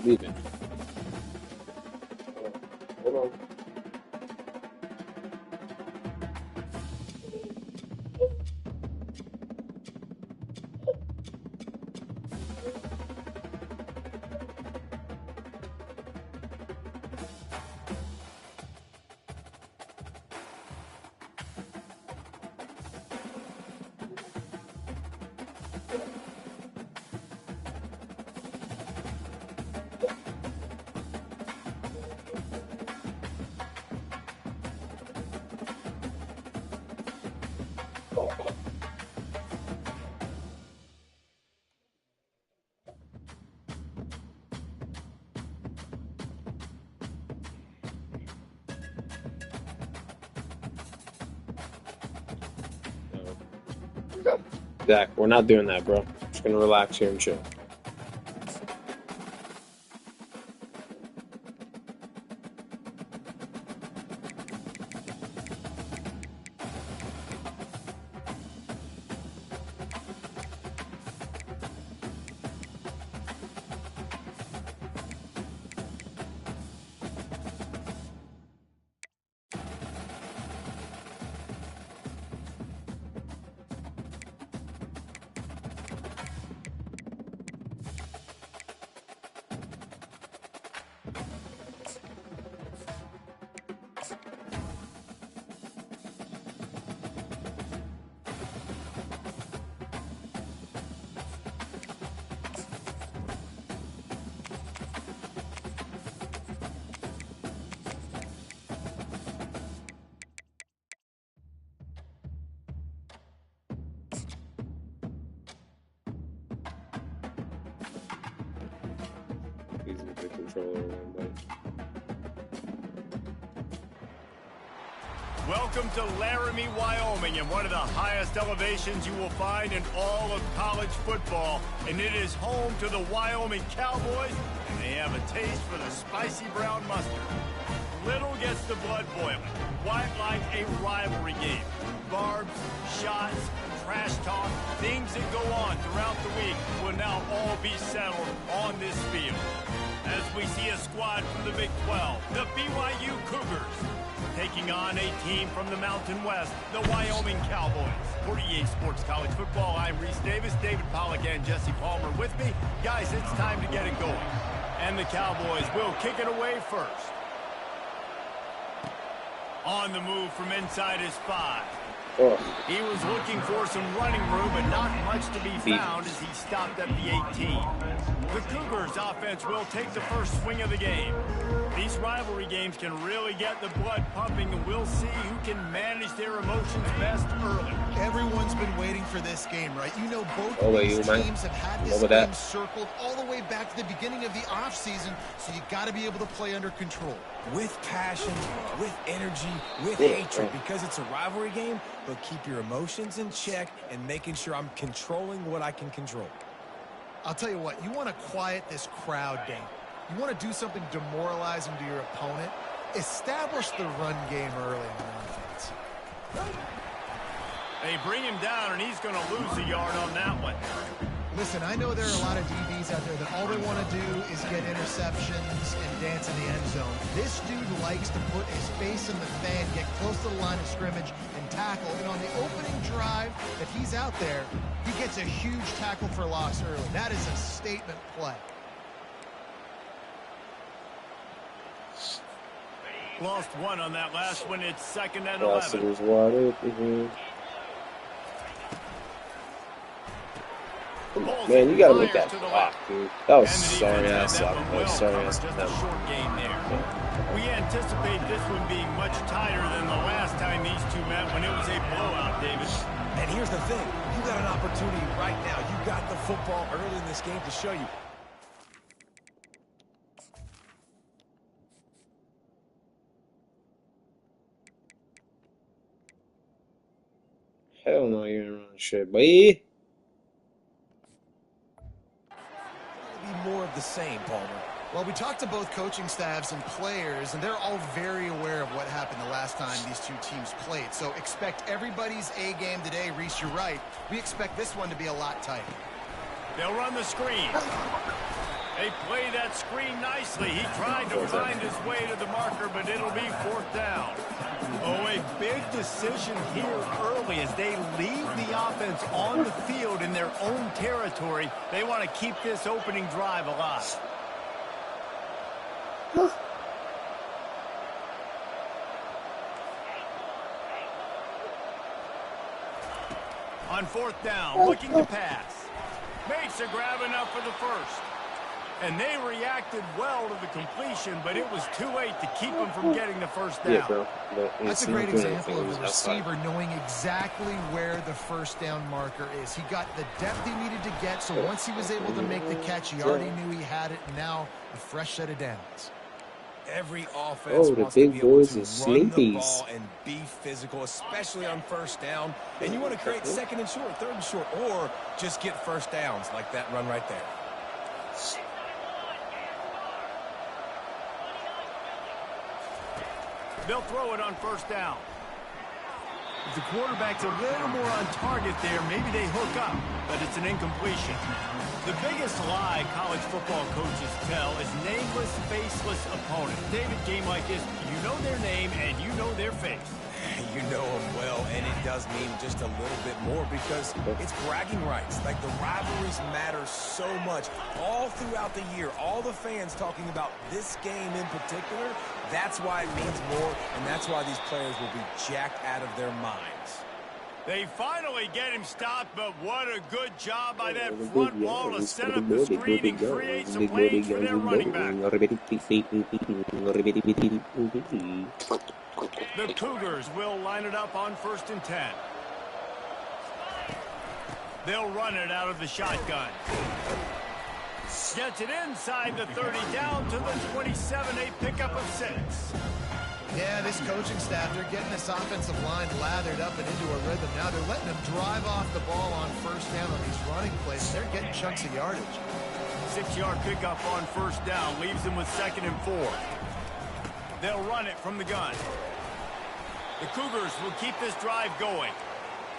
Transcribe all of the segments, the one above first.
Leaving. Hold on. Zach, we're not doing that, bro. Just gonna relax here and chill. He's a good controller, but... Welcome to Laramie, Wyoming, and one of the highest elevations you will find in all of college football. And it is home to the Wyoming Cowboys, and they have a taste for the spicy brown mustard. Little gets the blood boiling. Quite like a rivalry game. Barbs, shots, trash talk, things that go on throughout the week will now all be settled on this field. As we see a squad from the Big 12, the BYU Cougars, taking on a team from the Mountain West, the Wyoming Cowboys. For EA Sports College Football, I'm Reese Davis, David Pollack, and Jesse Palmer with me. Guys, it's time to get it going. And the Cowboys will kick it away first. On the move from inside his 5. Oh. He was looking for some running room, but not much to be found as he stopped at the 18. The Cougars offense will take the first swing of the game. These rivalry games can really get the blood pumping, and we'll see who can manage their emotions best early. Everyone's been waiting for this game, right? You know, both of these teams have had this game circled all the way back to the beginning of the offseason, so you got to be able to play under control. With passion, with energy, with hatred, because it's a rivalry game, but keep your emotions in check and making sure I'm controlling what I can control. I'll tell you what, you want to quiet this crowd down. You want to do something demoralizing to your opponent. Establish the run game early on offense. They bring him down, and he's going to lose a yard on that one. Listen, I know there are a lot of DBs out there that all they want to do is get interceptions and dance in the end zone. This dude likes to put his face in the fan, get close to the line of scrimmage, and tackle. And on the opening drive that he's out there, he gets a huge tackle for loss early. That is a statement play. Lost one on that last one. It's 2nd and 11. Was wide open. Man, you gotta make that block, dude. That was sorry-ass block. That was sorry-ass attempt. We anticipate this one being much tighter than the last time these two met when it was a blowout, David. And here's the thing. You got an opportunity right now. You got the football early in this game to show you. Hell no, you ain't running shit, boy. More of the same, Palmer. Well, we talked to both coaching staffs and players, and they're all very aware of what happened the last time these two teams played. So expect everybody's A game today. Reese, you're right. We expect this one to be a lot tighter. They'll run the screen. They play that screen nicely. He tried to find his way to the marker, but it'll be 4th down. Oh, a big decision here early as they leave the offense on the field in their own territory. They want to keep this opening drive alive. On 4th down, looking to pass. Makes a grab enough for the first. And they reacted well to the completion, but it was too late to keep them from getting the first down. Yeah, bro. That's a great example of a receiver knowing exactly where the first down marker is. He got the depth he needed to get, so once he was able to make the catch, he already knew he had it, and now a fresh set of downs. Every offense the wants to big be able boys to is run the sleepies. ball and be physical, especially on first down. And you want to create 2nd and short, 3rd and short, or just get first downs like that run right there. They'll throw it on 1st down. If the quarterback's a little more on target there, maybe they hook up, but it's an incompletion. The biggest lie college football coaches tell is nameless, faceless opponents. David, game like this, you know their name and you know their face. You know them well, and it does mean just a little bit more because it's bragging rights. Like, the rivalries matter so much all throughout the year. All the fans talking about this game in particular, that's why it means more, and that's why these players will be jacked out of their minds. They finally get him stopped, but what a good job by that front wall to set up the screen and create some lanes for their running back. The Cougars will line it up on 1st and 10. They'll run it out of the shotgun. Gets it inside the 30, down to the 27, a pickup of 6. Yeah, this coaching staff, they're getting this offensive line lathered up and into a rhythm. Now they're letting them drive off the ball on 1st down on these running plays. They're getting chunks of yardage. 6-yard pickup on 1st down, leaves them with 2nd and 4. They'll run it from the gun. The Cougars will keep this drive going.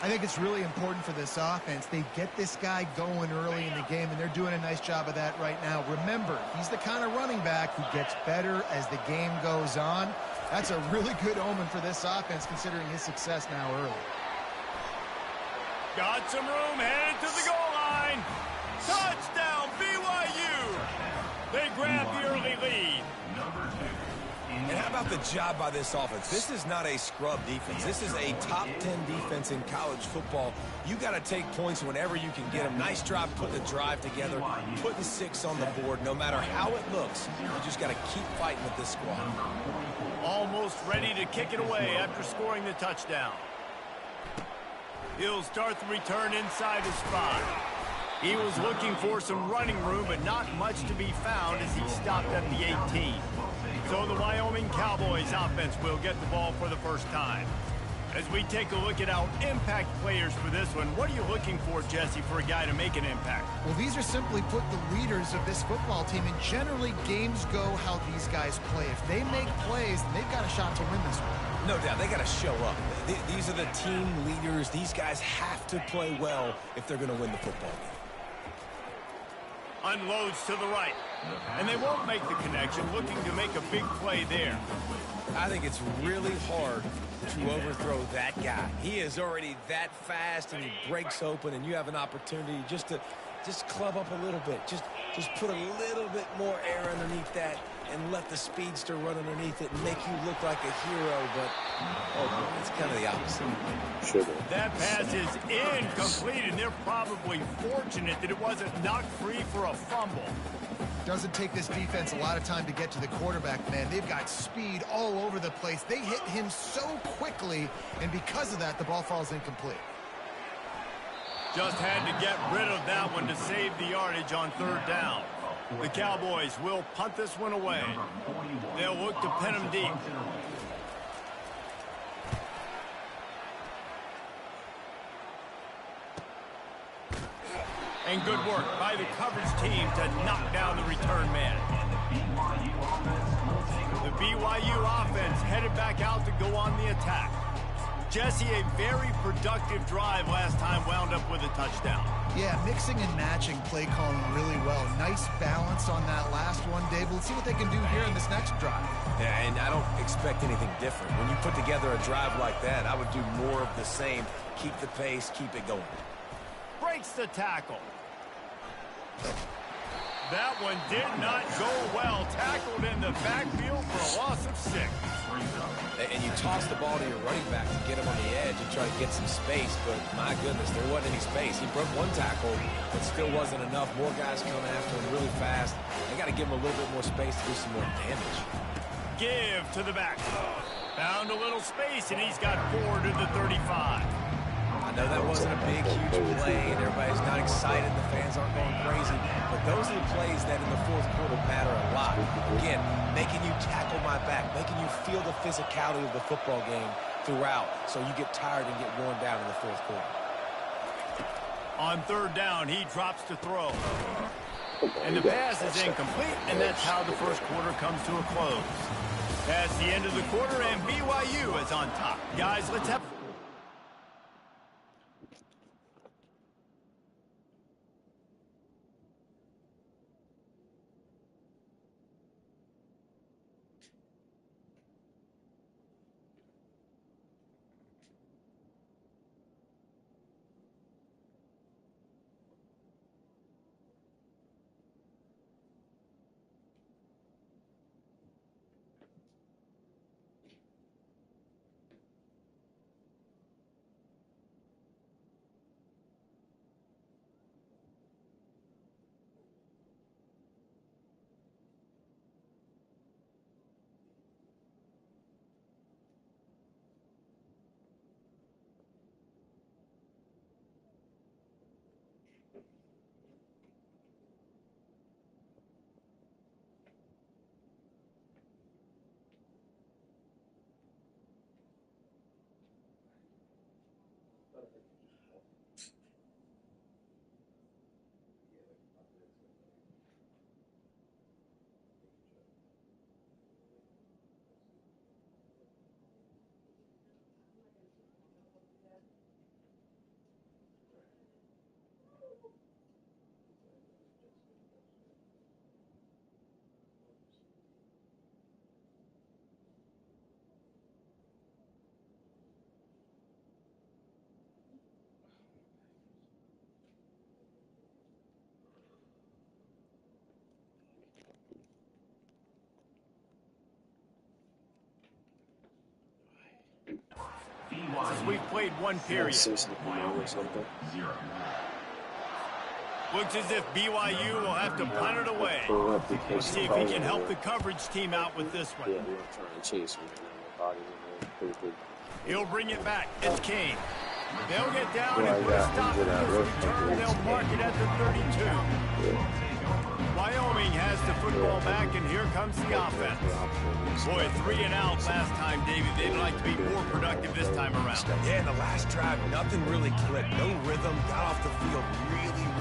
I think it's really important for this offense. They get this guy going early in the game, and they're doing a nice job of that right now. Remember, he's the kind of running back who gets better as the game goes on. That's a really good omen for this offense, considering his success now early. Got some room, headed to the goal line. Touchdown, BYU. They grab the early lead. And how about the job by this offense? This is not a scrub defense. This is a top 10 defense in college football. You got to take points whenever you can get them. Nice job putting the drive together, putting 6 on the board. No matter how it looks, you just got to keep fighting with this squad. Almost ready to kick it away after scoring the touchdown. He'll start the return inside his 5. He was looking for some running room, but not much to be found as he stopped at the 18. So the Wyoming Cowboys offense will get the ball for the first time. As we take a look at our impact players for this one, what are you looking for, Jesse, for a guy to make an impact? Well, these are simply put the leaders of this football team, and generally games go how these guys play. If they make plays, then they've got a shot to win this one. No doubt, they got to show up. These are the team leaders. These guys have to play well if they're going to win the football game. Unloads to the right. And they won't make the connection, looking to make a big play there. I think it's really hard to overthrow that guy. He is already that fast, and he breaks open, and you have an opportunity just to club up a little bit. Just put a little bit more air underneath that and let the speedster run underneath it and make you look like a hero, but oh, it's kind of the opposite. Sugar. That pass is incomplete, and they're probably fortunate that it wasn't knocked free for a fumble. Doesn't take this defense a lot of time to get to the quarterback, man. They've got speed all over the place. They hit him so quickly, and because of that, the ball falls incomplete. Just had to get rid of that one to save the yardage on 3rd down. The Cowboys will punt this one away. They'll look to pin him deep. And good work by the coverage team to knock down the return man. The BYU offense headed back out to go on the attack. Jesse, a very productive drive last time wound up with a touchdown. Yeah, mixing and matching play calling really well. Nice balance on that last one, Dave. Let's see what they can do here in this next drive. Yeah, and I don't expect anything different. When you put together a drive like that, I would do more of the same. Keep the pace, keep it going. Breaks the tackle. That one did not go well. Tackled in the backfield for a loss of 6. And you toss the ball to your running back to get him on the edge and try to get some space, but my goodness, there wasn't any space. He broke one tackle, but still wasn't enough. More guys coming after him really fast. They got to give him a little bit more space to do some more damage. Give to the back. Found a little space, and he's got 4 to the 35. I know that wasn't a big, huge play, and everybody's not excited. The fans aren't going crazy. But those are the plays that in the fourth quarter matter a lot. Again, making you tackle my back, making you feel the physicality of the football game throughout so you get tired and get worn down in the fourth quarter. On third down, he drops to throw. And the pass is incomplete, and that's how the first quarter comes to a close. That's the end of the quarter, and BYU is on top. Guys, let's have... Since we've played one period. Looks as if BYU will have to punt it away. Let's see if he can help the coverage team out with this one. He'll bring it back. It's Kane. They'll get down and put a stop to this return. They'll mark it at the 32. Wyoming has the football back, and here comes the offense. Boy, 3 and out last time, David. They'd like to be more productive this time around. Yeah, in the last drive, nothing really clicked. No rhythm. Got off the field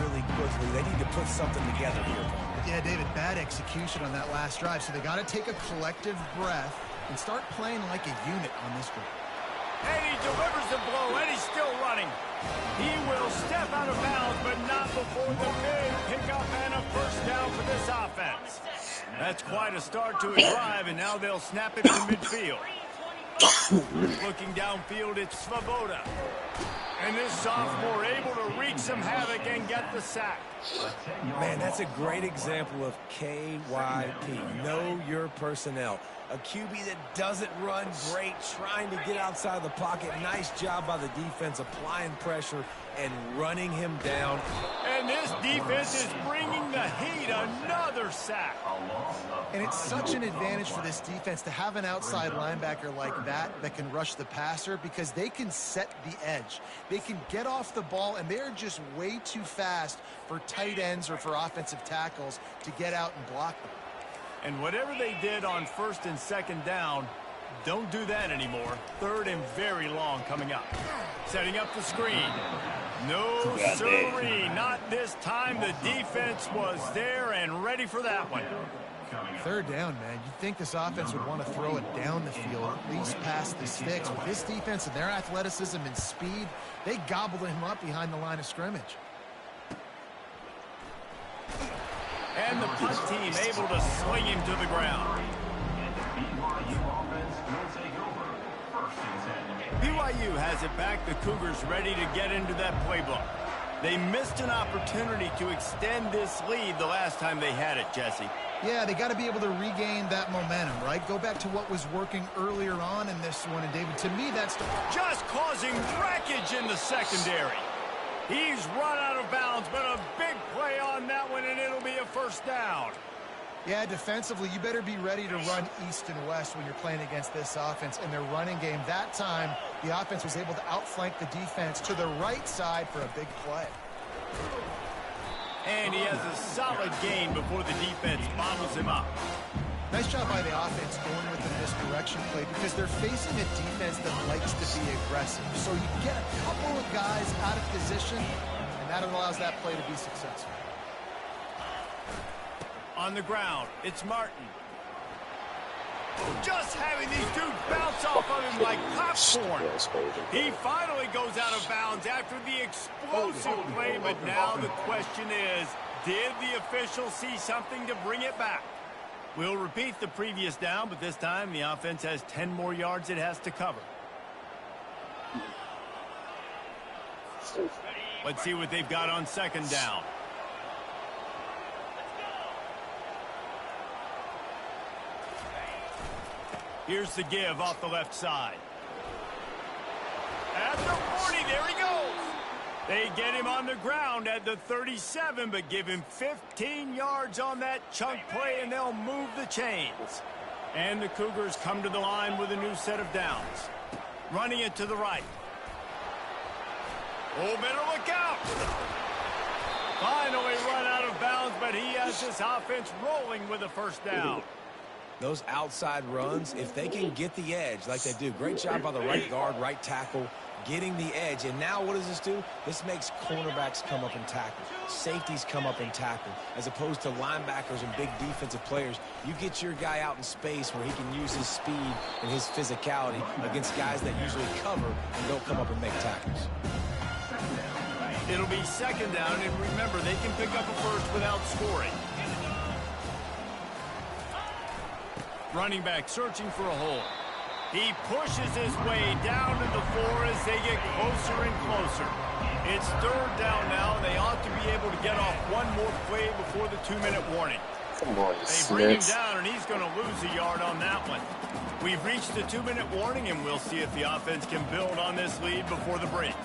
really quickly. They need to put something together here. Yeah, David, bad execution on that last drive. So they got to take a collective breath and start playing like a unit on this one. And he delivers the blow, and he's still running. He will step out of bounds, but not before the big pickup and a first down for this offense. That's quite a start to a drive, and now they'll snap it from midfield. Looking downfield, it's Svoboda. And this sophomore able to wreak some havoc and get the sack. Man, that's a great example of KYP. Know your personnel. A QB that doesn't run great, trying to get outside the pocket. Nice job by the defense, applying pressure and running him down. And this defense is bringing the heat. Another sack. And it's such an advantage for this defense to have an outside linebacker like that can rush the passer, because they can set the edge. They can get off the ball, and they're just way too fast for tight ends or for offensive tackles to get out and block them. And whatever they did on first and second down, don't do that anymore. Third and very long coming up. Setting up the screen. No, sirree, not this time. The defense was there and ready for that one. third down, man. You'd think this offense would want to throw it down the field, at least past the sticks. With this defense and their athleticism and speed, they gobbled him up behind the line of scrimmage. And the punt team able to sling him to the ground. BYU has it back. The Cougars ready to get into that playbook. They missed an opportunity to extend this lead the last time they had it, Jesse. Yeah, they got to be able to regain that momentum, right? Go back to what was working earlier on in this one. And, David, to me, that's just causing wreckage in the secondary. He's run out of bounds, but a big play on that one, and it'll be a first down. Yeah, defensively, you better be ready to run east and west when you're playing against this offense in their running game. That time, the offense was able to outflank the defense to the right side for a big play. And he has a solid gain before the defense bottles him up. Nice job by the offense going with the misdirection play because they're facing a defense that likes to be aggressive. So you get a couple of guys out of position, and that allows that play to be successful. On the ground, it's Martin. Just having these dudes bounce off of him like popcorn. He finally goes out of bounds after the explosive play, but now the question is, did the official see something to bring it back? We'll repeat the previous down, but this time the offense has 10 more yards it has to cover. Let's see what they've got on second down. Here's the give off the left side. At the 40, there he goes. They get him on the ground at the 37, but give him 15 yards on that chunk play, and they'll move the chains. And the Cougars come to the line with a new set of downs. Running it to the right. Oh, better look out. Finally run out of bounds, but he has this offense rolling with a first down. Those outside runs, if they can get the edge like they do, great job by the right guard, right tackle, getting the edge. And now what does this do? This makes cornerbacks come up and tackle. Safeties come up and tackle. As opposed to linebackers and big defensive players, you get your guy out in space where he can use his speed and his physicality against guys that usually cover and don't come up and make tackles. It'll be second down, and remember, they can pick up a first without scoring. Running back searching for a hole. He pushes his way down to the floor as they get closer and closer. It's third down now. They ought to be able to get off one more play before the 2-minute warning. Come on, They bring him down, and he's going to lose a yard on that one. We've reached the 2-minute warning, and we'll see if the offense can build on this lead before the break.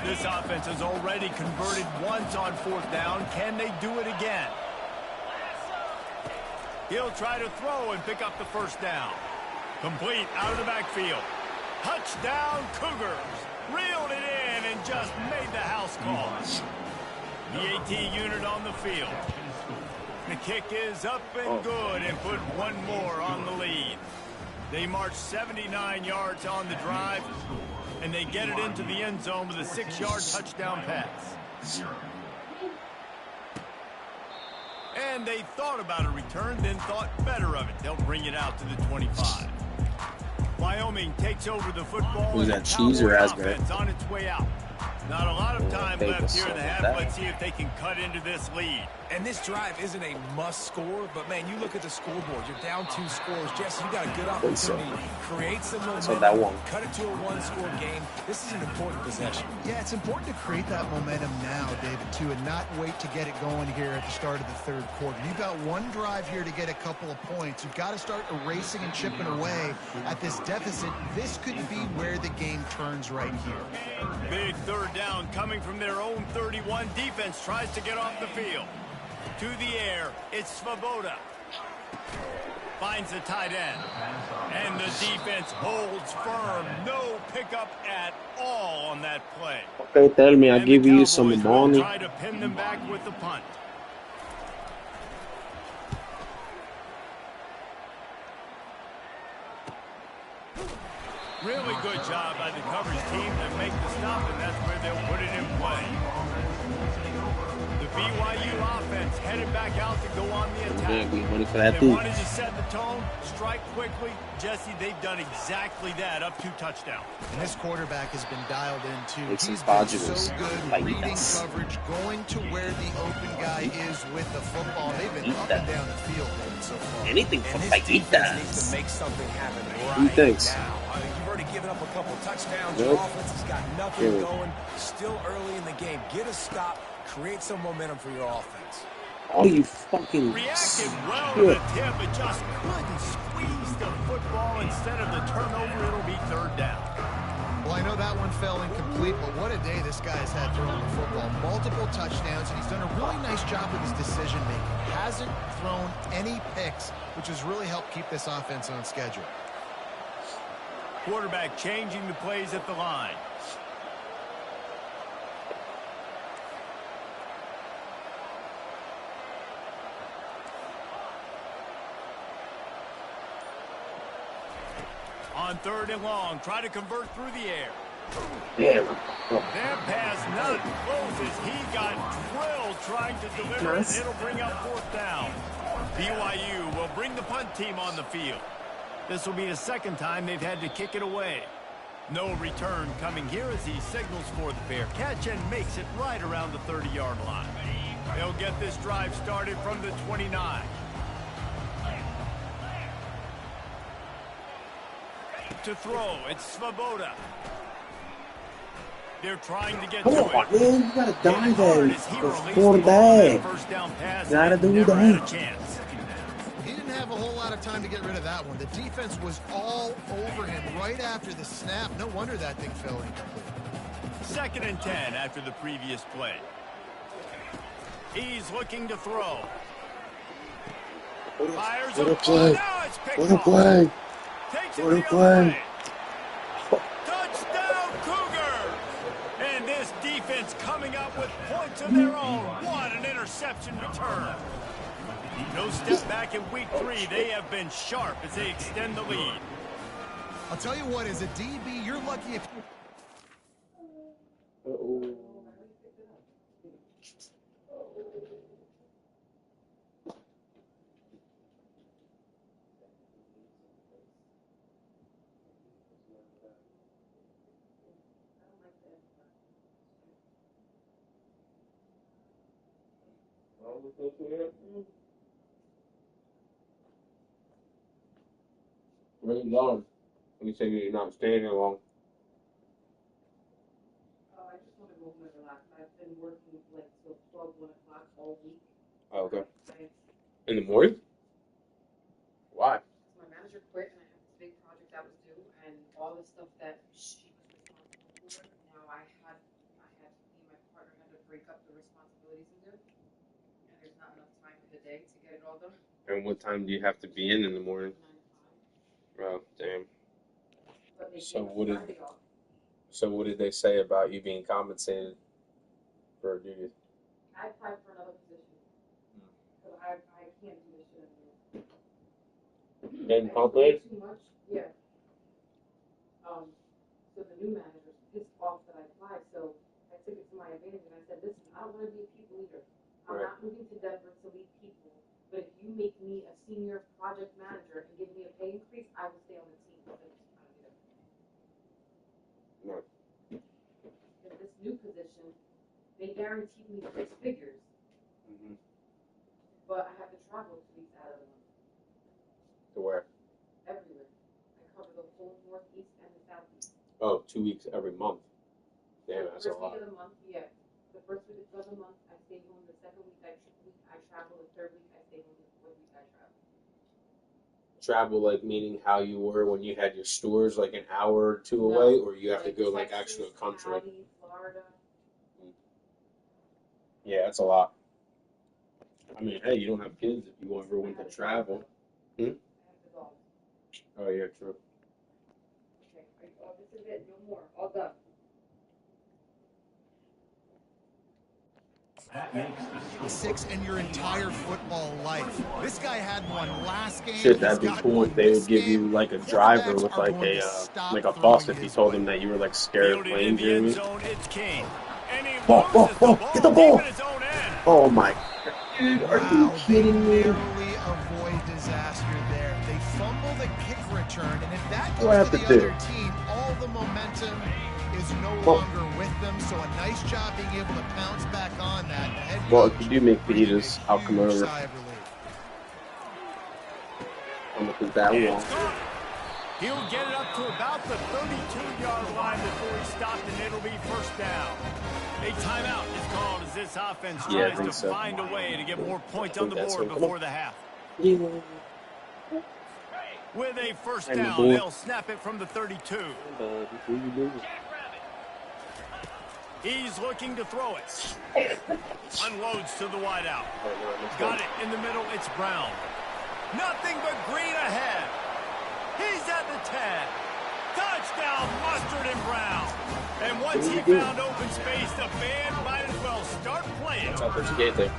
This offense has already converted once on fourth down. Can they do it again? He'll try to throw and pick up the first down. Complete out of the backfield. Touchdown, Cougars. Reeled it in and just made the house call. The AT unit on the field. The kick is up and good and put one more on the lead. They march 79 yards on the drive, and they get it into the end zone with a 6-yard touchdown pass. And they thought about a return, then thought better of it. They'll bring it out to the 25. Wyoming takes over the football. Was that cheese or raspberry? On its way out. Not a lot of time left here in the half. Let's see if they can cut into this lead. And this drive isn't a must score, but man, you look at the scoreboard. You're down 2 scores. Jesse, you got a good opportunity. Create some momentum. Cut it to a 1-score game. This is an important possession. Yeah, it's important to create that momentum now, David, too, and not wait to get it going here at the start of the third quarter. You've got one drive here to get a couple of points. You've got to start erasing and chipping away at this deficit. This could be where the game turns right here. Big third down coming from their own 31. Defense tries to get off the field. To the air, it's Svoboda. Finds the tight end. And the defense holds firm. No pickup at all on that play. Okay, tell me, I'll give you some money. Try to pin them back with the punt. Really good job by the coverage team to make the stop, and that's where they'll put it in play. The BYU offense headed back out to go on the attack. Money for that They too. wanted to set the tone, strike quickly. Jesse, they've done exactly that, up 2 touchdowns. And this quarterback has been dialed in too. It's He's some been so good reading coverage, going to where the open guy is with the football. They've been up and down the field so far. Anything for And this defense needs fajitas. to make something happen Who right thinks? now. I mean, you've already given up a couple touchdowns. Nope. Your offense has got nothing Yeah. going. Still early in the game. Get a stop. Create some momentum for your offense. Oh, you fucking Reacted well to shit. the tip, but just couldn't squeeze the football. Instead of the turnover, it'll be 3rd down. Well, I know that one fell incomplete, but what a day this guy's had throwing the football. Multiple touchdowns, and he's done a really nice job with his decision-making. Hasn't thrown any picks, which has really helped keep this offense on schedule. Quarterback changing the plays at the line. On 3rd and long, try to convert through the air. Damn. That pass not close as he got drilled trying to deliver it. It'll bring up 4th down. BYU will bring the punt team on the field. This will be the 2nd time they've had to kick it away. No return coming here as he signals for the fair catch and makes it right around the 30-yard line. They'll get this drive started from the 29. To throw, it's Svoboda. They're trying to get Come to on, it. man. You gotta die there. Hard as he released the Before ball on that that. first down pass, Gotta and do never had a that. chance. He didn't have a whole lot of time to get rid of that one. The defense was all over him right after the snap. No wonder that thing fell incomplete. 2nd and 10 after the previous play. He's looking to throw. Fires What a a play. now it's picked What a off. play. Takes it What a the other play. way. Touchdown, Cougar! And this defense coming up with points of their own. What an interception return. No step back in week 3. They have been sharp as they extend the lead. I'll tell you what, as a DB, you're lucky if you... Uh-oh. Where you going? You say you're not staying here long. I just want to go home and relax. I've been working like till 12, 1 o'clock all week. Oh, okay. I, In the morning? Why? my manager quit and I have this big project that was due and all the stuff that she was responsible for. Now me and my partner had to break up the responsibilities and do. And there's not enough time in the day to get it all done. And what time do you have to be in the morning? 9 to 5. Oh, damn. But they So gave us what did- Friday off. So what did they say about you being compensated for duties? I applied for another position. Because I can't do this shit anymore. Getting I compensated? do too much. Yeah. So the new manager's pissed off that I applied, so I took it to my advantage and I said, listen, I don't want to be a people leader. I'm Right. not moving to Denver to lead people, but if you make me a senior project manager and give me a pay increase, I will stay on the team. I said, I don't do that. Right. In this new position, they guaranteed me 6 figures, Mm-hmm. but I have to travel 2 weeks out of the month, To where? everywhere. I cover the whole Northeast and the Southeast. Oh, 2 weeks every month. Damn, The that's a first lot. week of the month, yeah. The first week of the month, I stay home. The second week, I travel. The third week, I stay home. The fourth week, I travel. Travel, like, meaning how you were when you had your stores, like an hour or two away, or you have to go, like, Texas, actual country? Cali, Florida. Yeah, that's a lot. I mean, hey, you don't have kids if you ever went to travel. I have the dog. Oh, yeah, true. Okay. Oh, this is it. No more. All done. 6 in your entire football life. This guy had one last game. Shit, that'd be He's got cool one if they this would give you game. like a driver Quarterbacks with are like going a to stop like a throwing bus if you his told way. them that you were like scared of Fielded in playing the end Jeremy. zone, it's King. And he Ball, loses ball, the ball. ball Get the deep ball. in his own end. Oh my. Dude, are you kidding me? They narrowly avoid disaster there. They fumble the kick return, and if that What do I goes have to to the do? other team, all the momentum is no longer with them. So a nice job being able to pounce back on that. The head Well, if coach you do make breathing a fajitas, I'll come huge over. sigh of relief. I'm gonna put that one. He'll get it up to about the 32-yard line before he stopped, and it'll be first down. A timeout is called as this offense tries to find a way to get more points on the board before the half. Yeah. With a first down, they'll snap it from the 32. He's looking to throw it. Unloads to the wideout. Got it in the middle. It's Brown. Nothing but green ahead. He's at the 10. Touchdown, Mustard and Brown. And once he found open space, the band might as well start playing. That's how first gate there.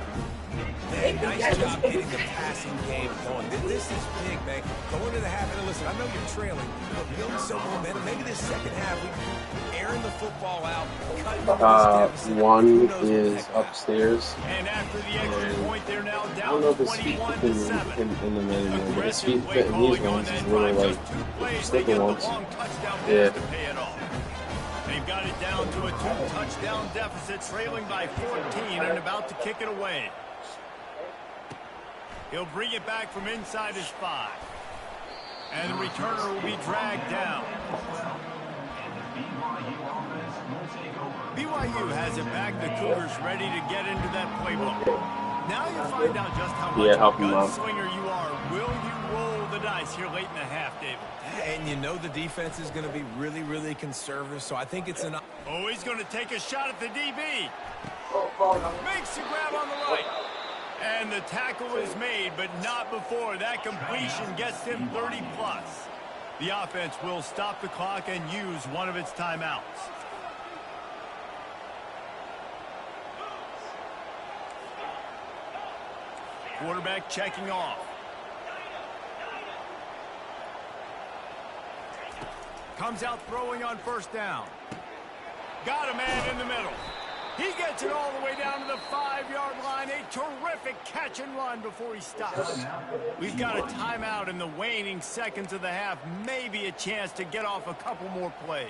Man, nice job getting the passing game going. This is big, man. Going to the half, and listen, I know you're trailing, but building some momentum. Maybe this second half, we airing the football out, cutting this deficit. One is upstairs. And after the extra point, they're now I down don't know if his feet 21 fit to 7. in the man anymore, but his Aggressive feet play fit in these calling on ones. that He's really drive. like Just 2 plays, they sticker get the ones. long touchdown pass Yeah. to pay it off. They've got it down to a 2-touchdown deficit, trailing by 14 and about to kick it away. He'll bring it back from inside his 5. And the returner will be dragged down. BYU has it back. The Cougars ready to get into that playbook. Now you find out just how much of a gunslinger you are. Will you roll the dice here late in the half, David? And you know the defense is going to be really, really conservative, so I think it's an... Oh, he's going to take a shot at the DB. Makes the grab on the right. And the tackle is made, but not before that completion gets him 30+. The offense will stop the clock and use one of its timeouts. Quarterback checking off. Comes out throwing on first down. Got a man in the middle. He gets it all the way down to the 5-yard line. A terrific catch and run before he stops. We've got a timeout in the waning seconds of the half. Maybe a chance to get off a couple more plays.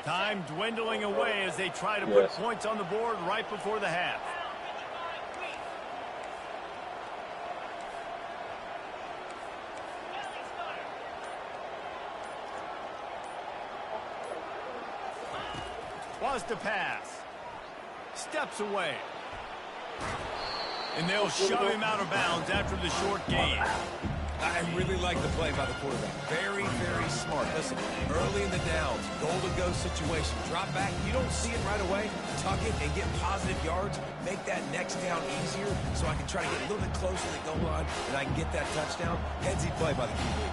Time dwindling away as they try to put points on the board right before the half. Wants to pass. Steps away. And they'll shove him out of bounds after the short gain. I really like the play by the quarterback. Very, very smart. Listen, early in the downs, goal-to-go situation. Drop back. You don't see it right away. Tuck it and get positive yards. Make that next down easier so I can try to get a little bit closer to the goal line and I can get that touchdown. Headsy play by the QB.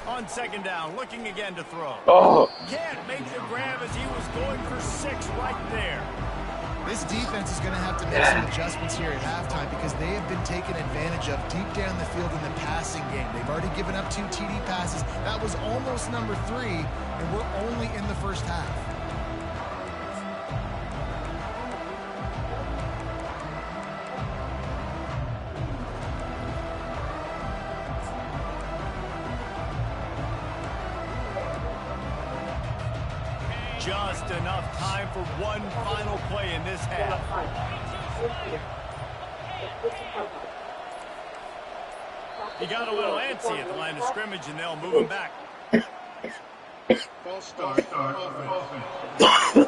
On second down, looking again to throw. Oh. Can't make the grab as he was going for 6 right there. This defense is going to have to make some adjustments here at halftime because they have been taken advantage of deep down the field in the passing game. They've already given up 2 TD passes. That was almost number 3, and we're only in the first half. Just enough time for one final play in this half. He got a little antsy at the line of scrimmage, and they'll move him back. False start. The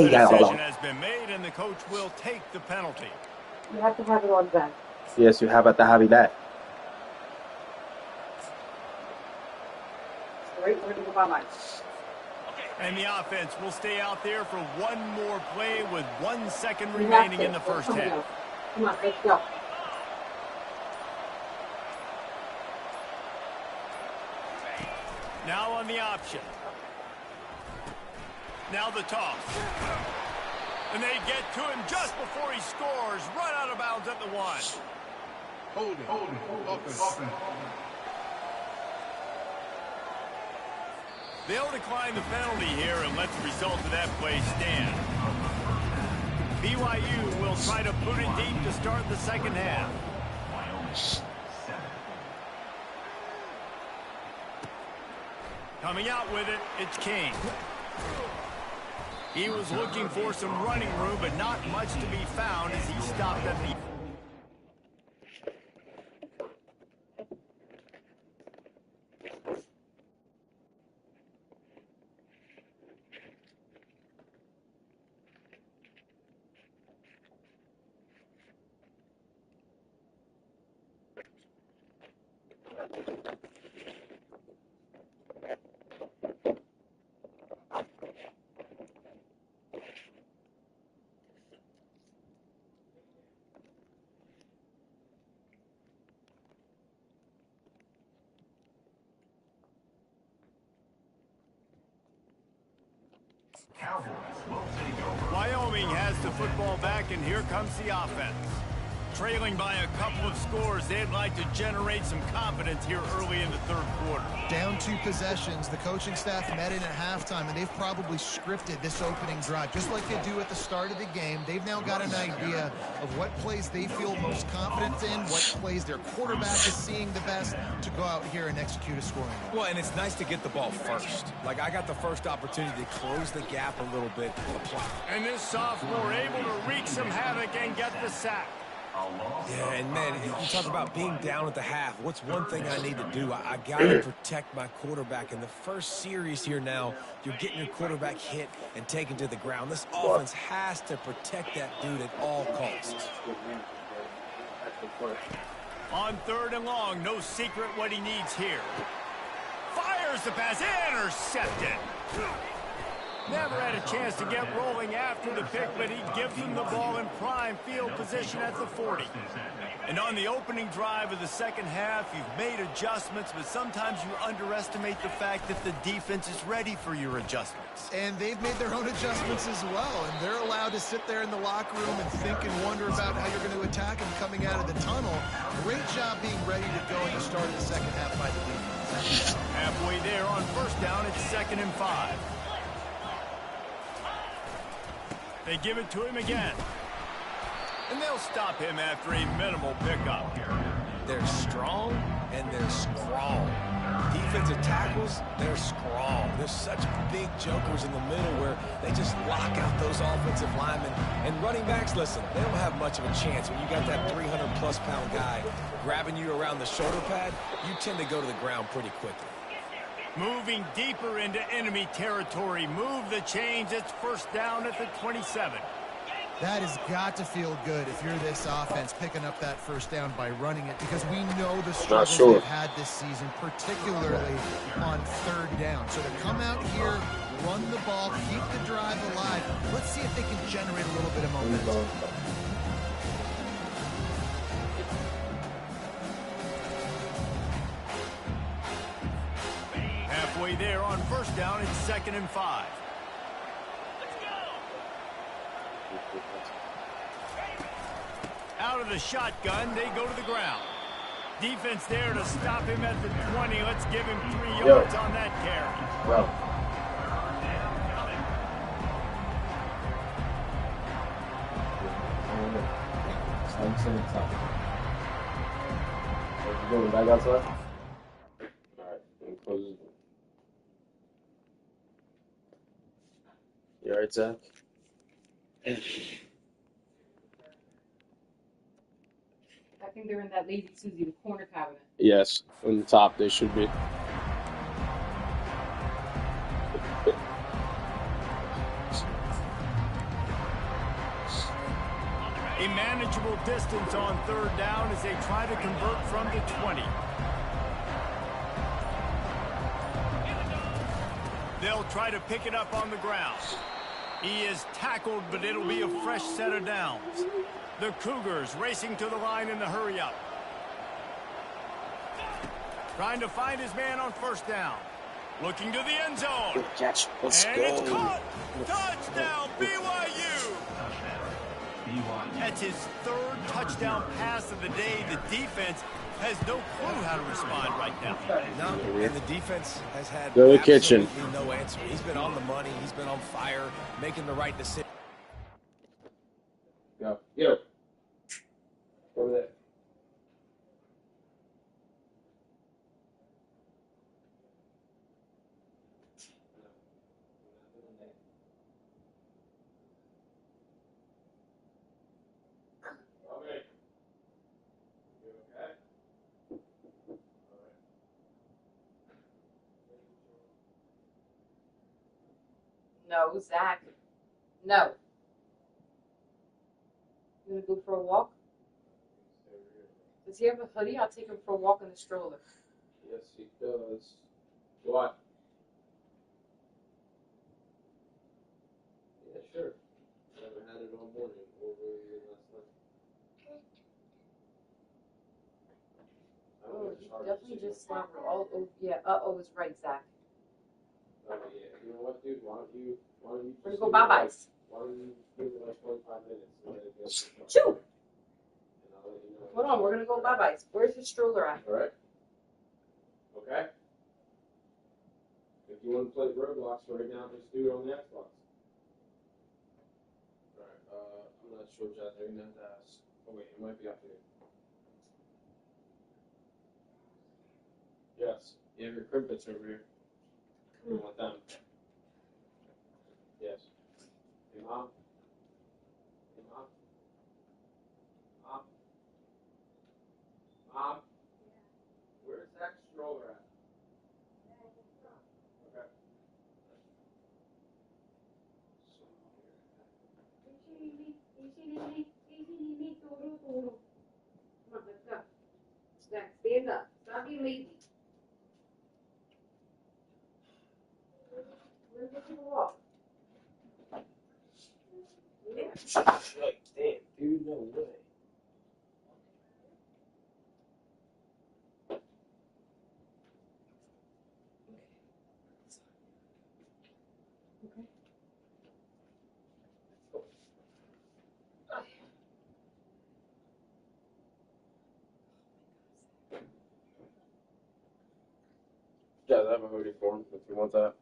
decision has been made, and the coach will take the penalty. You have to have it on back. Yes, you have to have it back. Straight, we're going to go by line. And the offense will stay out there for one more play with 1 second remaining in the first half. Come on, let's go. Now on the option. Now the toss. And they get to him just before he scores. Run out of bounds at the 1. Hold it. Offense. They'll decline the penalty here and let the result of that play stand. BYU will try to put it deep to start the second half. Coming out with it, it's King. He was looking for some running room, but not much to be found as he stopped at the... Wyoming has the football back, and here comes the offense. Trailing by a couple of scores, they'd like to generate some confidence here early in the third quarter. Down 2 possessions, the coaching staff met in at halftime, and they've probably scripted this opening drive. Just like they do at the start of the game, they've now got an idea of what plays they feel most confident in, what plays their quarterback is seeing the best to go out here and execute a scoring drive. Well, and it's nice to get the ball first. Like, I got the first opportunity to close the gap a little bit. And this sophomore able to wreak some havoc and get the sack. Yeah, and man, you talk about being down at the half. What's one thing I need to do? I got to protect my quarterback. In the first series here now, you're getting your quarterback hit and taken to the ground. This offense has to protect that dude at all costs. On 3rd and long, no secret what he needs here. Fires the pass, intercepted. Never had a chance to get rolling after the pick, but he gives him the ball in prime field position at the 40. And on the opening drive of the second half, you've made adjustments, but sometimes you underestimate the fact that the defense is ready for your adjustments. And they've made their own adjustments as well, and they're allowed to sit there in the locker room and think and wonder about how you're going to attack them coming out of the tunnel. Great job being ready to go at the start of the second half by the defense. Halfway there on 1st down, it's 2nd and 5. They give it to him again. And they'll stop him after a minimal pickup. They're strong and they're strong. Defensive tackles, they're strong. There's such big jokers in the middle where they just lock out those offensive linemen. And running backs, listen, they don't have much of a chance. When you got that 300-plus pound guy grabbing you around the shoulder pad, you tend to go to the ground pretty quickly. Moving deeper into enemy territory. Move the chains. It's 1st down at the 27. That has got to feel good if you're this offense picking up that 1st down by running it, because we know the struggles they've had this season, particularly on 3rd down. So to come out here, run the ball, keep the drive alive, let's see if they can generate a little bit of momentum. Halfway there on 1st down, it's 2nd and 5. Out of the shotgun, they go to the ground. Defense there to stop him at the 20. Let's give him 3 yards on that carry. Bro. Going back outside? Alright, let me close it. You alright, Zach? I think they're in that Lazy Susie, the corner cabinet. Yes, on the top they should be. A manageable distance on 3rd down as they try to convert from the 20. They'll try to pick it up on the ground. He is tackled, but it'll be a fresh set of downs. The Cougars racing to the line in the hurry-up. Trying to find his man on 1st down. Looking to the end zone. Good catch. Let's and go. It's caught. Touchdown, BYU. That's his third touchdown pass of the day. The defense has no clue how to respond right now. No, and the defense has had Go to the absolutely kitchen. no answer. He's been on the money. He's been on fire, making the right decision. Go. Go. Over there. Okay. You okay? All right. No, Zach. No. You gonna go for a walk? Does he have a hoodie? I'll take him for a walk in the stroller. Yes, he does. What? Yeah, sure. I haven't had it all morning. Over last night. Oh, he definitely just slobbered all over. Yeah, uh-oh is right, Zach. Oh, yeah. You know what, dude? Why don't you We're gonna just go give it bye-byes. why don't you give it like 25 minutes and let it get Shoot! and I'll let you know. Hold on, we're gonna go bye-byes. Where's his stroller at? All right. Okay. If you want to play Roblox right now, just do it on the Xbox. All right. I'm not sure, Chad. They're gonna have to ask. Oh wait, it might be up here. Yes. You have your crimpets over here. You want them? Yes. Hey, Mom. Hey, Mom. Mom. Mom. Where's that stroller at? Okay. Come on, let's go. Zach, stand up. Stop being lazy. We're gonna take a walk. Yeah. Like, damn, dude, no way. Yeah, I have a hoodie for him if you want that.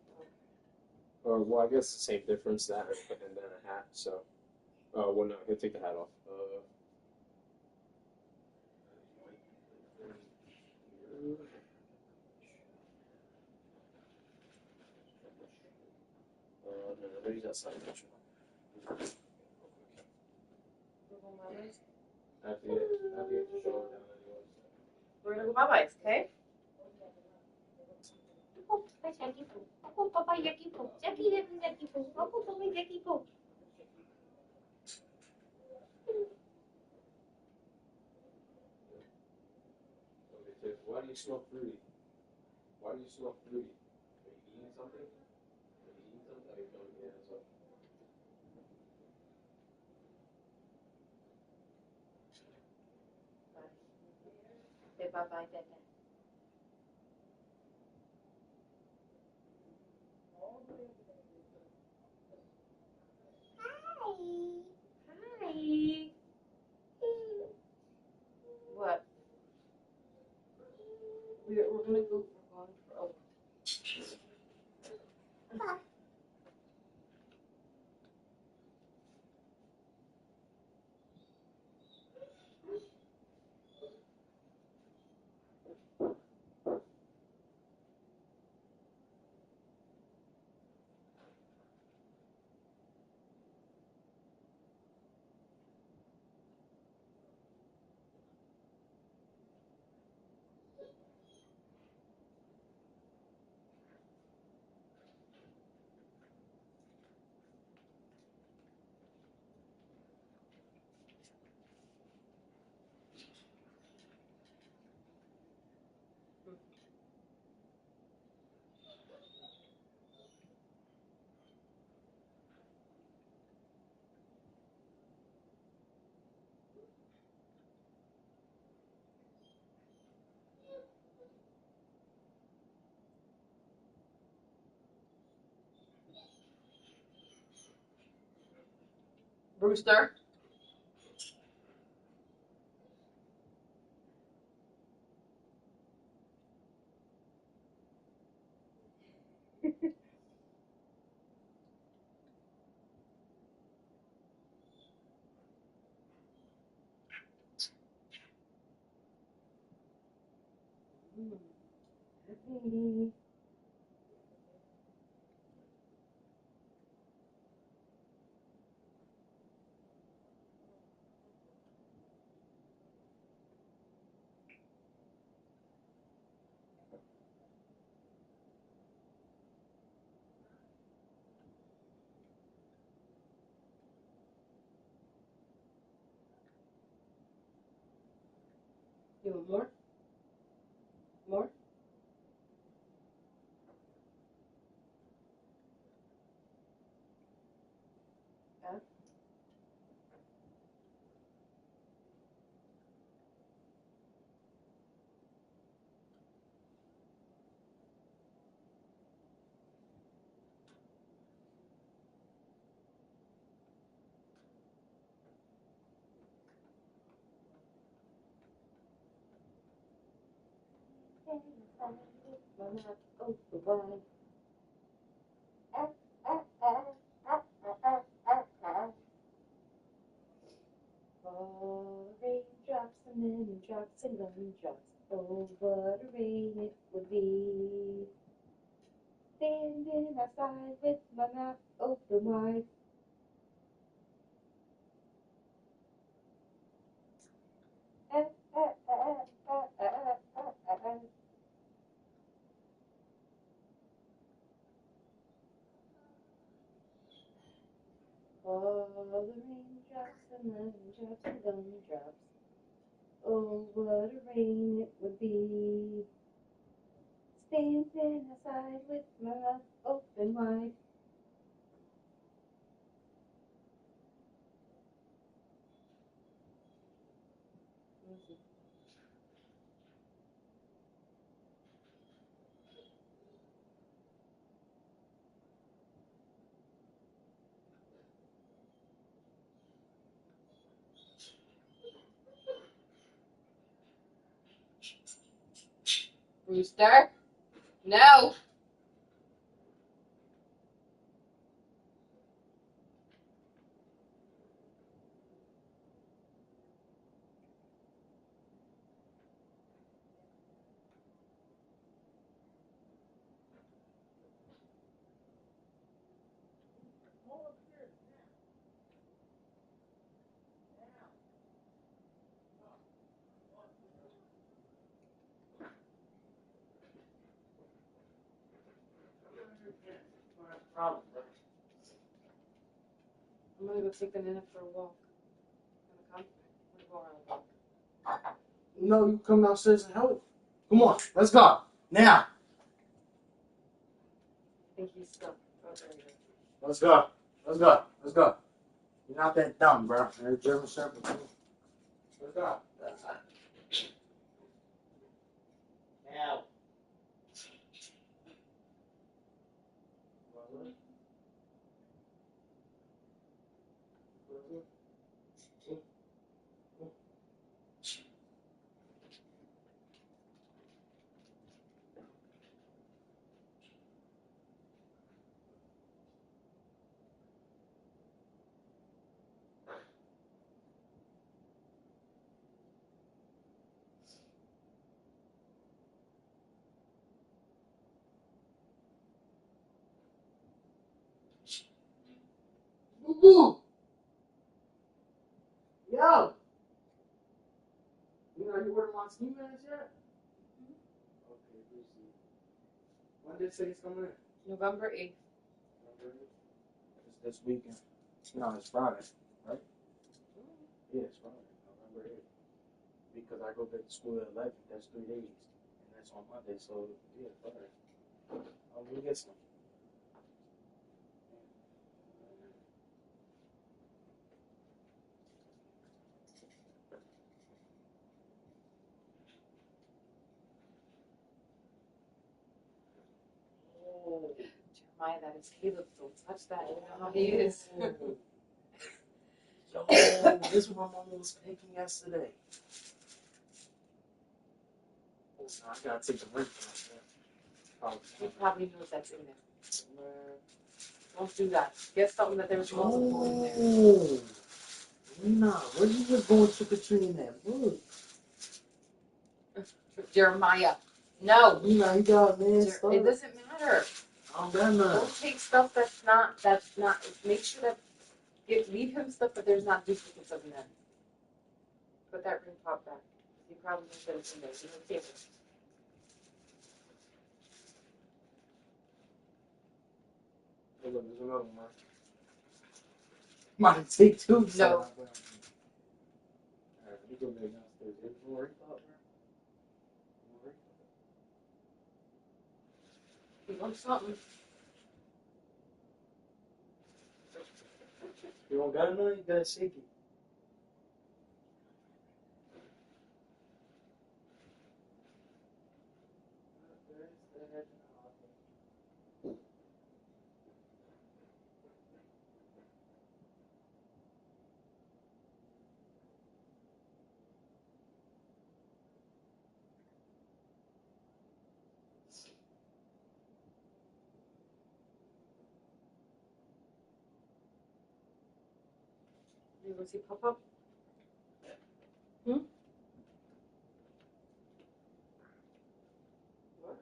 Or, well, I guess the same difference, that and then a hat, so. Oh, well, no, he'll take the hat off. No, he's outside. I have to get the shoulder down anyway. We're gonna go bye-byes, okay? Ako, ay, Jackie po. Ako, Papa, Jackie po. Jackie, Jackie po. Ako, Papa, Jackie po. Okay, so why do you smell fruity? Why do you smell fruity? Are you eating something? Are you eating something? Are you going to get it? Say bye-bye, Dada. Hi. What? We're gonna go. We're going for a walk. Brewster. You want more? More? Yeah. Oh, goodbye. Oh, raindrops and then drops and gumdrops. Oh, what a rain it would be. Standing outside with my mouth open wide. Oh, the raindrops and then drops and gumdrops. Oh, what a rain it would be. Standing outside with my mouth open wide. Rooster? No! Problem, bro. I'm gonna go take the Nana for a walk. Wanna come? I'm gonna go on a walk. No, you come downstairs and help. Come on, let's go. Now. I think he's stuck. Oh, there he is. Let's go. Let's go. Let's go. You're not that dumb, bro. You're a German Shepherd. Let's go. Now. Woo! Yo! You know you ordered my ski mask yet? Okay, appreciate it. When did it say it's coming in? November 8th. It's this weekend. No, it's Friday, right? Yeah, it's Friday, November 8th. Because I go back to school at 11, that's 3 days. And that's on Monday, so yeah, Friday. I'm gonna get some. Oh. Jeremiah, that is Caleb. Don't touch that. You know how he is. Yo, this is what my mom was picking yesterday. Oh, I gotta take the ring from He probably knows that's in there. Man. Don't do that. Get something that there's multiple in there. Oh, nah, where you just going trick or treating that book? Jeremiah. No. You know, he got man stuff. It doesn't matter. I don't got none. Don't take stuff that's not, make sure that, leave him stuff that there's not duplicates of him. Put that ring pop back. He probably knows that it's in there. You don't take it. Hey, look, there's another one. Might take two. No. Alright, let me go back downstairs. There's one right up there. He wants something. You don't got none? You gotta shake it. You want to see pop up? Hmm? What?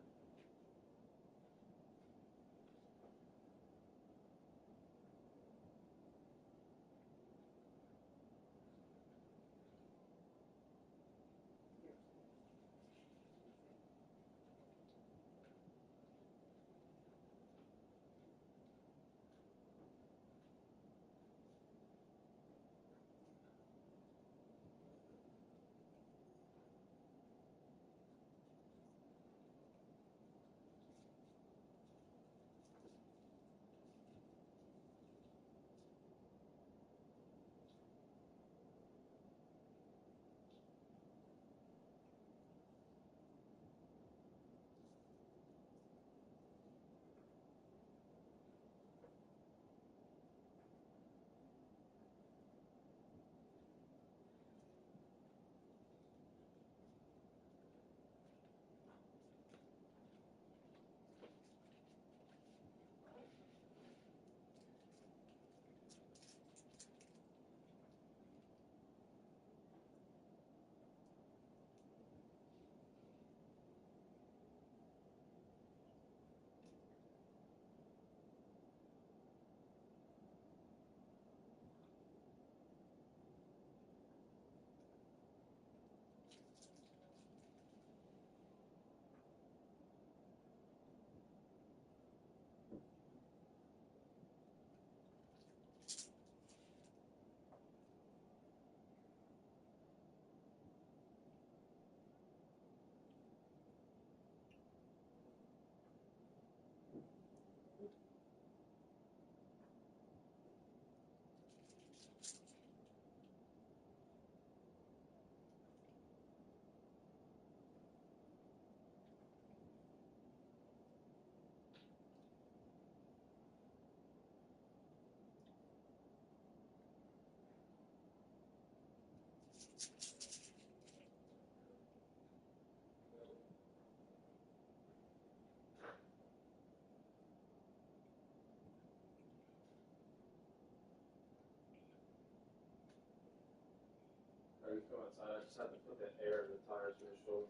Already come outside. I just had to put that air in the tires for the shoulder.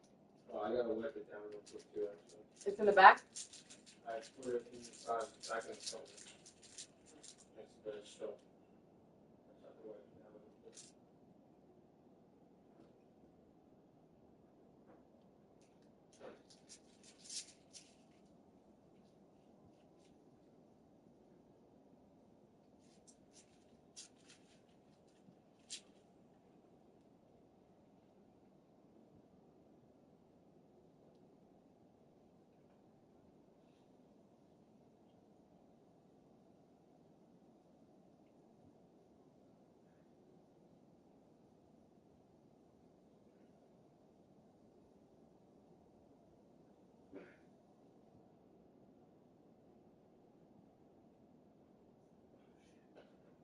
Oh, I gotta wipe it down real quick too, actually. It's in the back? I put it inside, back in the shoulder. Next to the shoulder. I just have to wipe it down real quick.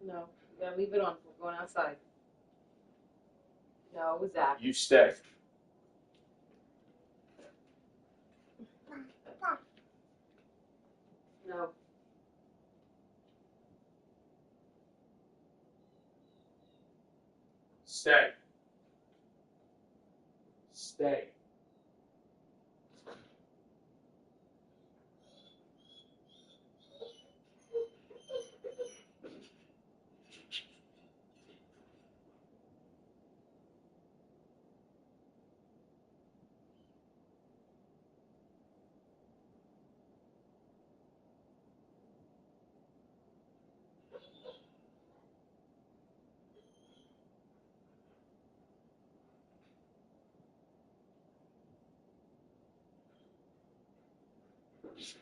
No. You gotta leave it on. We're going outside. No, Zach. You stay. No. Stay. Stay. Let's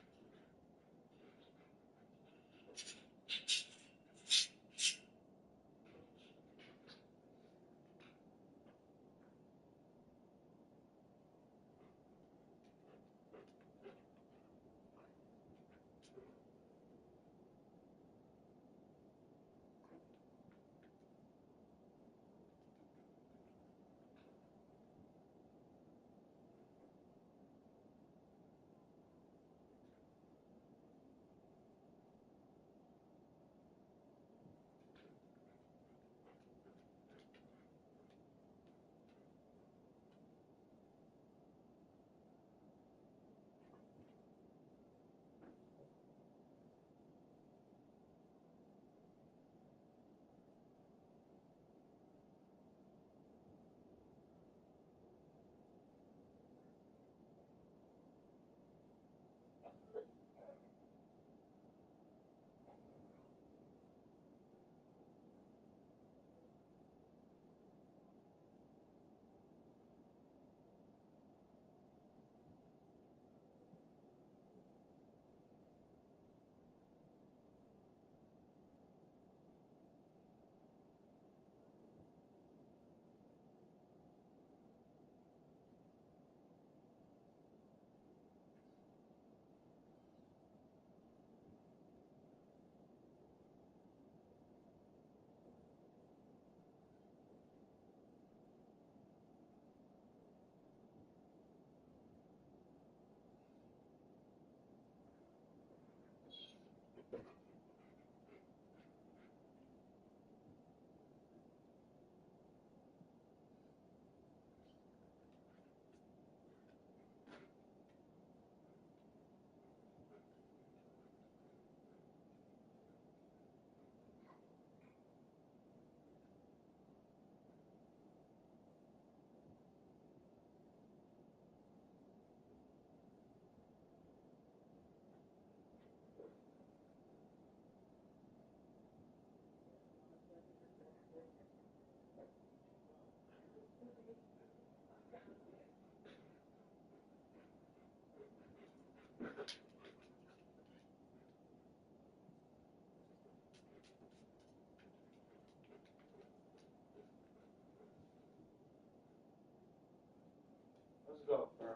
go, bro.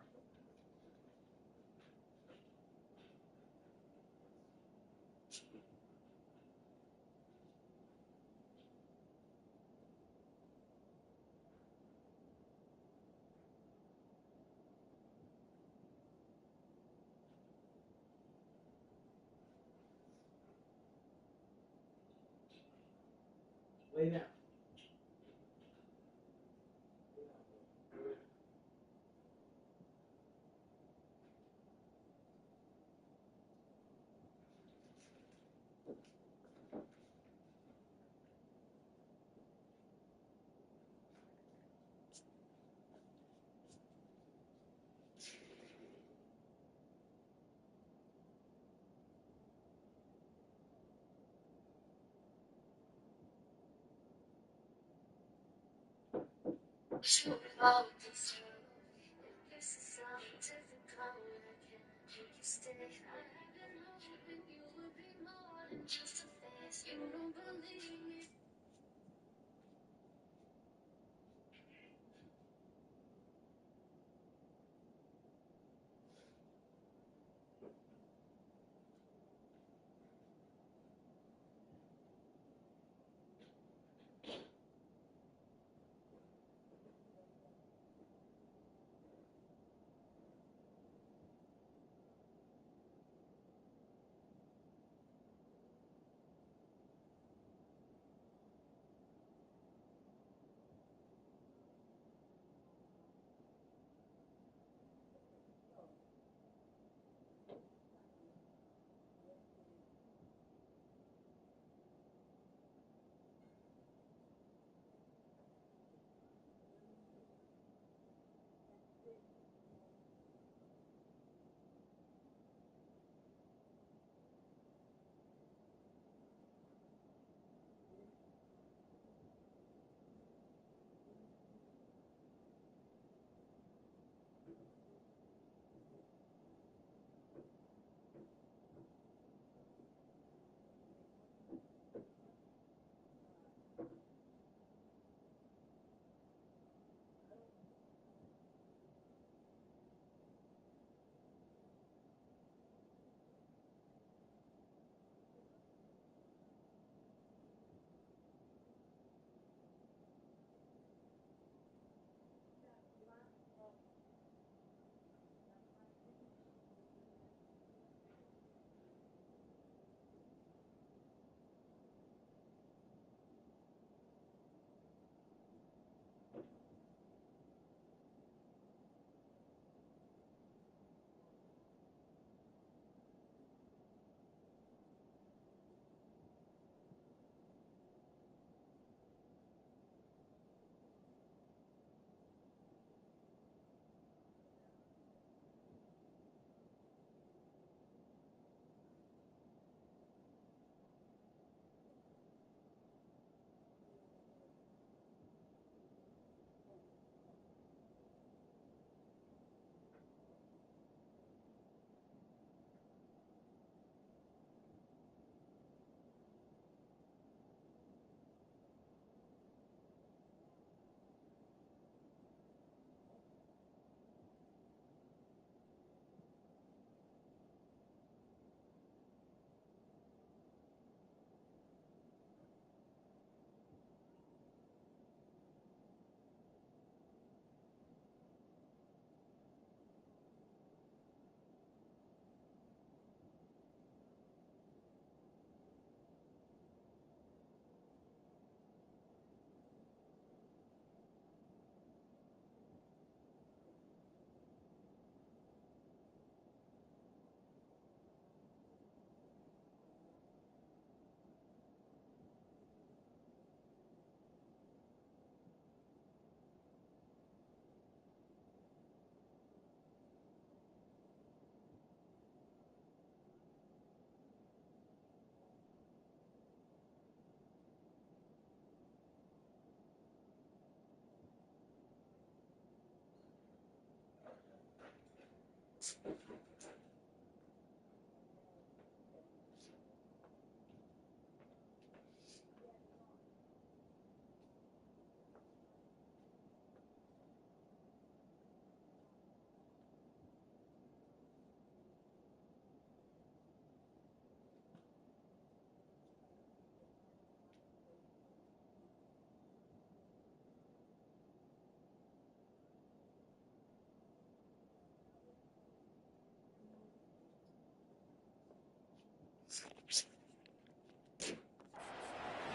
Lay down.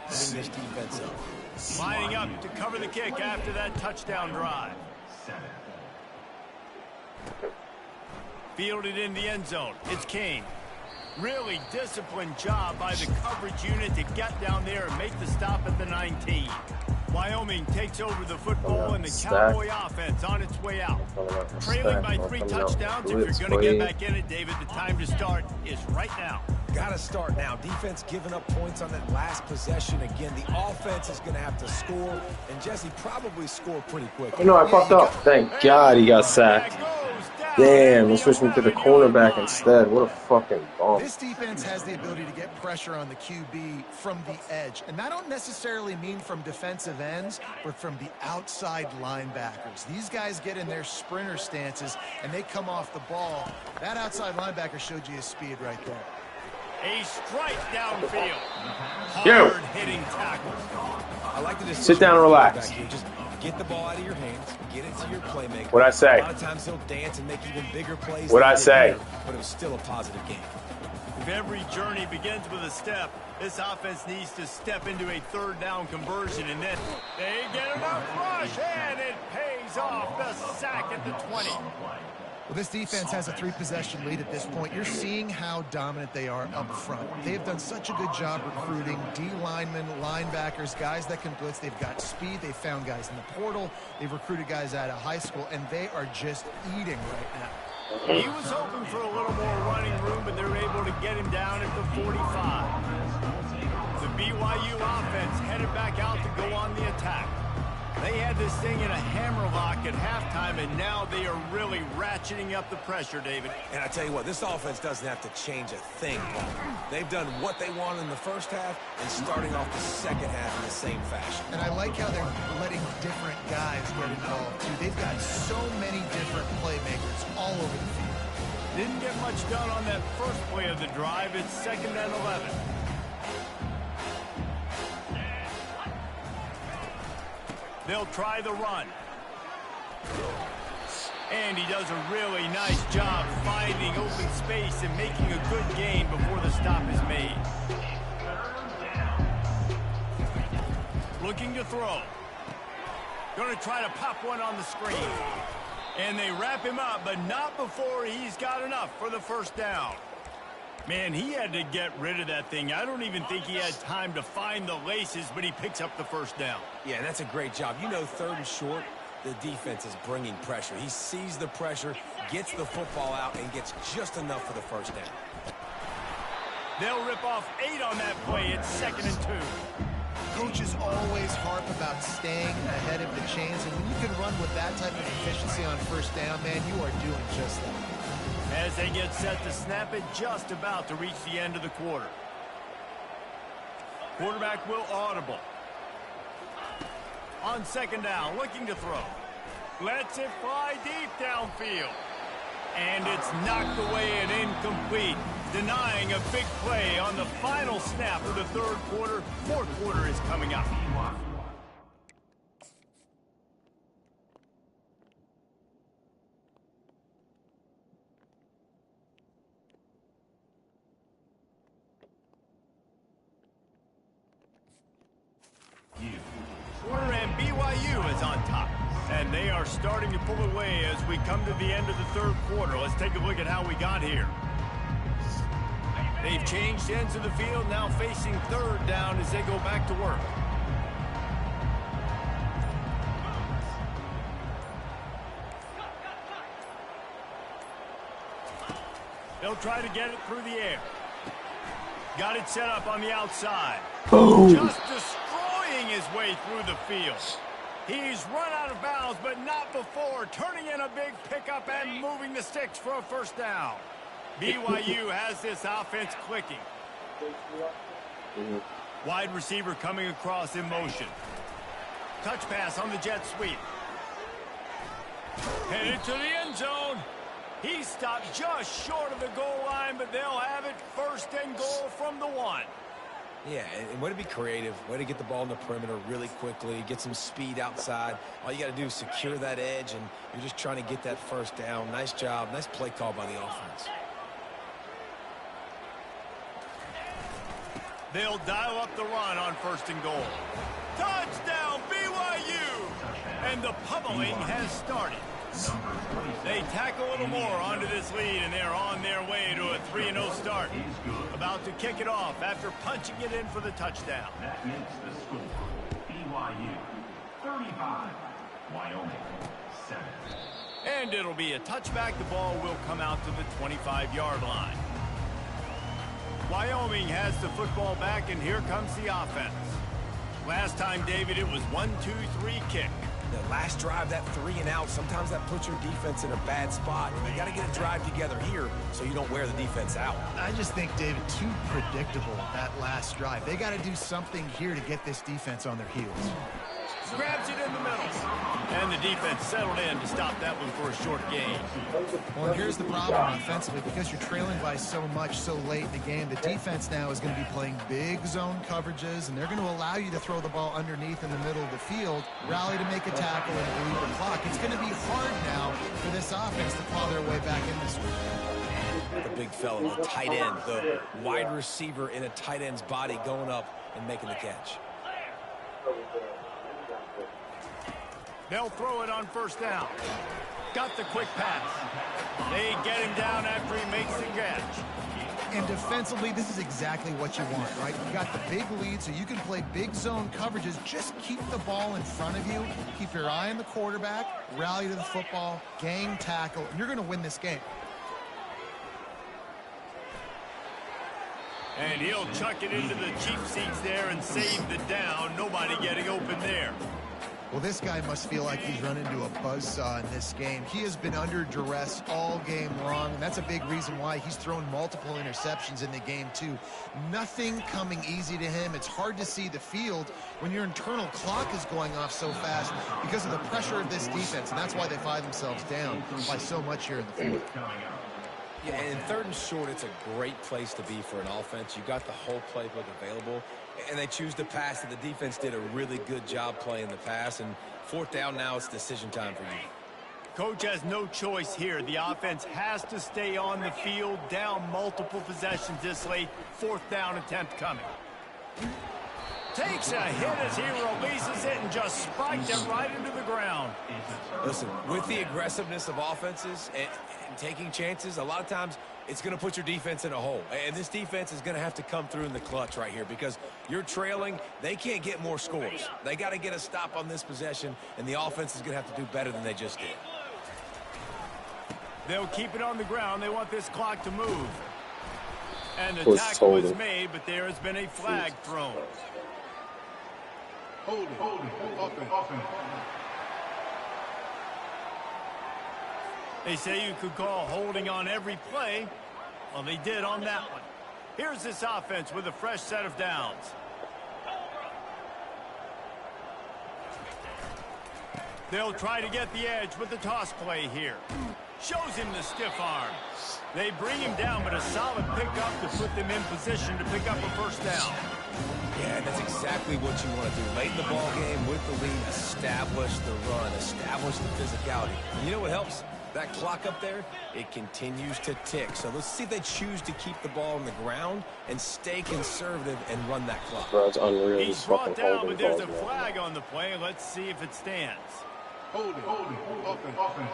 This defense up. Lining up to cover the kick after that touchdown drive. Fielded in the end zone. It's Kane. Really disciplined job by the coverage unit to get down there and make the stop at the 19. Wyoming takes over the football and the Cowboy offense on its way out. Trailing by 3 touchdowns. If you're going to get back in it, David, the time to start is right now. Got to start now. Defense giving up points on that last possession. Again, the offense is going to have to score, and Jesse probably scored pretty quick. You know, I fucked up. Thank God he got sacked. Damn, they switched me to the cornerback instead. What a fucking bomb. This defense has the ability to get pressure on the QB from the edge. And I don't necessarily mean from defensive ends, but from the outside linebackers. These guys get in their sprinter stances, and they come off the ball. That outside linebacker showed you his speed right there. A strike downfield. Yo. Hard-hitting tackle. I like to just sit down and relax. Just get the ball out of your hands, get it to your playmaker. What'd I say? A lot of times he'll dance and make even bigger plays. What'd I say? But it was still a positive game. If every journey begins with a step, this offense needs to step into a third down conversion, and then they get enough rush, and it pays off. The sack at the 20. Well, this defense has a 3-possession lead at this point. You're seeing how dominant they are up front. They've done such a good job recruiting D-linemen, linebackers, guys that can blitz. They've got speed. They've found guys in the portal. They've recruited guys out of high school, and they are just eating right now. He was hoping for a little more running room, but they're able to get him down at the 45. The BYU offense headed back out to go on the attack. They had this thing in a hammerlock at halftime, and now they are really ratcheting up the pressure, David. And I tell you what, this offense doesn't have to change a thing. They've done what they wanted in the first half and starting off the second half in the same fashion. And I like how they're letting different guys get involved, too. They've got so many different playmakers all over the field. Didn't get much done on that first play of the drive. It's 2nd and 11. They'll try the run. And he does a really nice job finding open space and making a good gain before the stop is made. Looking to throw. Going to try to pop one on the screen. And they wrap him up, but not before he's got enough for the first down. Man, he had to get rid of that thing. I don't even think he had time to find the laces, but he picks up the first down. Yeah, that's a great job. You know, 3rd and short, the defense is bringing pressure. He sees the pressure, gets the football out, and gets just enough for the first down. They'll rip off 8 on that play. It's 2nd and 2. Coaches always harp about staying ahead of the chains, and when you can run with that type of efficiency on first down, man, you are doing just that. As they get set to snap it, just about to reach the end of the quarter. Quarterback will audible. On 2nd down, looking to throw. Lets it fly deep downfield. And it's knocked away and incomplete, denying a big play on the final snap of the 3rd quarter. 4th quarter is coming up. And BYU is on top. And they are starting to pull away as we come to the end of the 3rd quarter. Let's take a look at how we got here. They've changed ends of the field, now facing 3rd down as they go back to work. They'll try to get it through the air. Got it set up on the outside. Boom. Just destroying his way through the field. He's run out of bounds, but not before turning in a big pickup and moving the sticks for a first down. BYU has this offense clicking. Wide receiver coming across in motion. Touch pass on the jet sweep. Headed to the end zone. He stopped just short of the goal line, but they'll have it first and goal from the 1. Yeah, and way to be creative, way to get the ball in the perimeter really quickly, get some speed outside. All you got to do is secure that edge, and you're just trying to get that first down. Nice job, nice play call by the offense. They'll dial up the run on first and goal. Touchdown, BYU! And the pummeling has started. They tack a little more onto this lead, and they're on their way to a 3-0 start. About to kick it off after punching it in for the touchdown. That makes the score BYU 35, Wyoming 7. And it'll be a touchback. The ball will come out to the 25-yard line. Wyoming has the football back, and here comes the offense. Last time, David, it was 1-2-3 kick. The last drive, that 3 and out, sometimes that puts your defense in a bad spot. And you got to get a drive together here so you don't wear the defense out. I just think, David, too predictable, that last drive. They got to do something here to get this defense on their heels. Grabs it in the middle. And the defense settled in to stop that one for a short gain. Well, here's the problem offensively. Because you're trailing by so much so late in the game, the defense now is going to be playing big zone coverages, and they're going to allow you to throw the ball underneath in the middle of the field, rally to make a tackle, and bleed the clock. It's going to be hard now for this offense to claw their way back in this week. The big fella, the tight end, the wide receiver in a tight end's body going up and making the catch. They'll throw it on first down. Got the quick pass. They get him down after he makes the catch. And defensively, this is exactly what you want, right? You got the big lead, so you can play big zone coverages. Just keep the ball in front of you. Keep your eye on the quarterback. Rally to the football. Gang tackle. And you're going to win this game. And he'll chuck it into the cheap seats there and save the down. Nobody getting open there. Well, this guy must feel like he's run into a buzzsaw in this game. He has been under duress all game long, and that's a big reason why he's thrown multiple interceptions in the game, too. Nothing coming easy to him. It's hard to see the field when your internal clock is going off so fast because of the pressure of this defense, and that's why they find themselves down by so much here in the field. Yeah, and 3rd and short, it's a great place to be for an offense. You got the whole playbook available, and they choose to pass, and the defense did a really good job playing the pass. And 4th down now, it's decision time for you. Coach has no choice here. The offense has to stay on the field, down multiple possessions this late. 4th down attempt coming. Takes a hit as he releases it and just spiked it right into the ground. Listen, with the aggressiveness of offenses and taking chances, a lot of times it's going to put your defense in a hole. And this defense is going to have to come through in the clutch right here because you're trailing. They can't get more scores. They got to get a stop on this possession, and the offense is going to have to do better than they just did. They'll keep it on the ground. They want this clock to move. And the tackle is made, but there has been a flag thrown. Hold it. They say you could call holding on every play. Well, they did on that one. Here's this offense with a fresh set of downs. They'll try to get the edge with the toss play here. Shows him the stiff arm. They bring him down, but a solid pickup to put them in position to pick up a first down. Yeah, that's exactly what you want to do. Late in the ball game with the lead, establish the run, establish the physicality. And you know what helps? That clock up there, it continues to tick. So let's see if they choose to keep the ball on the ground and stay conservative and run that clock. Bro, it's unreal. He's brought down, but there's a flag on the play. Let's see if it stands. Hold it. Offense.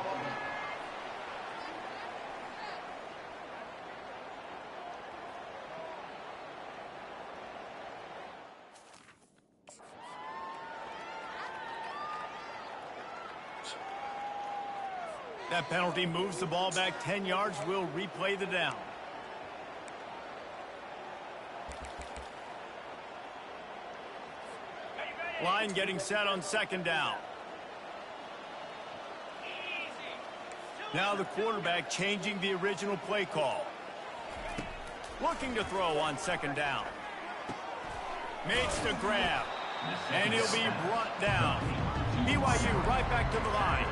That penalty moves the ball back 10 yards. We'll replay the down. Line getting set on 2nd down. Now the quarterback changing the original play call. Looking to throw on second down. Makes the grab. And he'll be brought down. BYU right back to the line.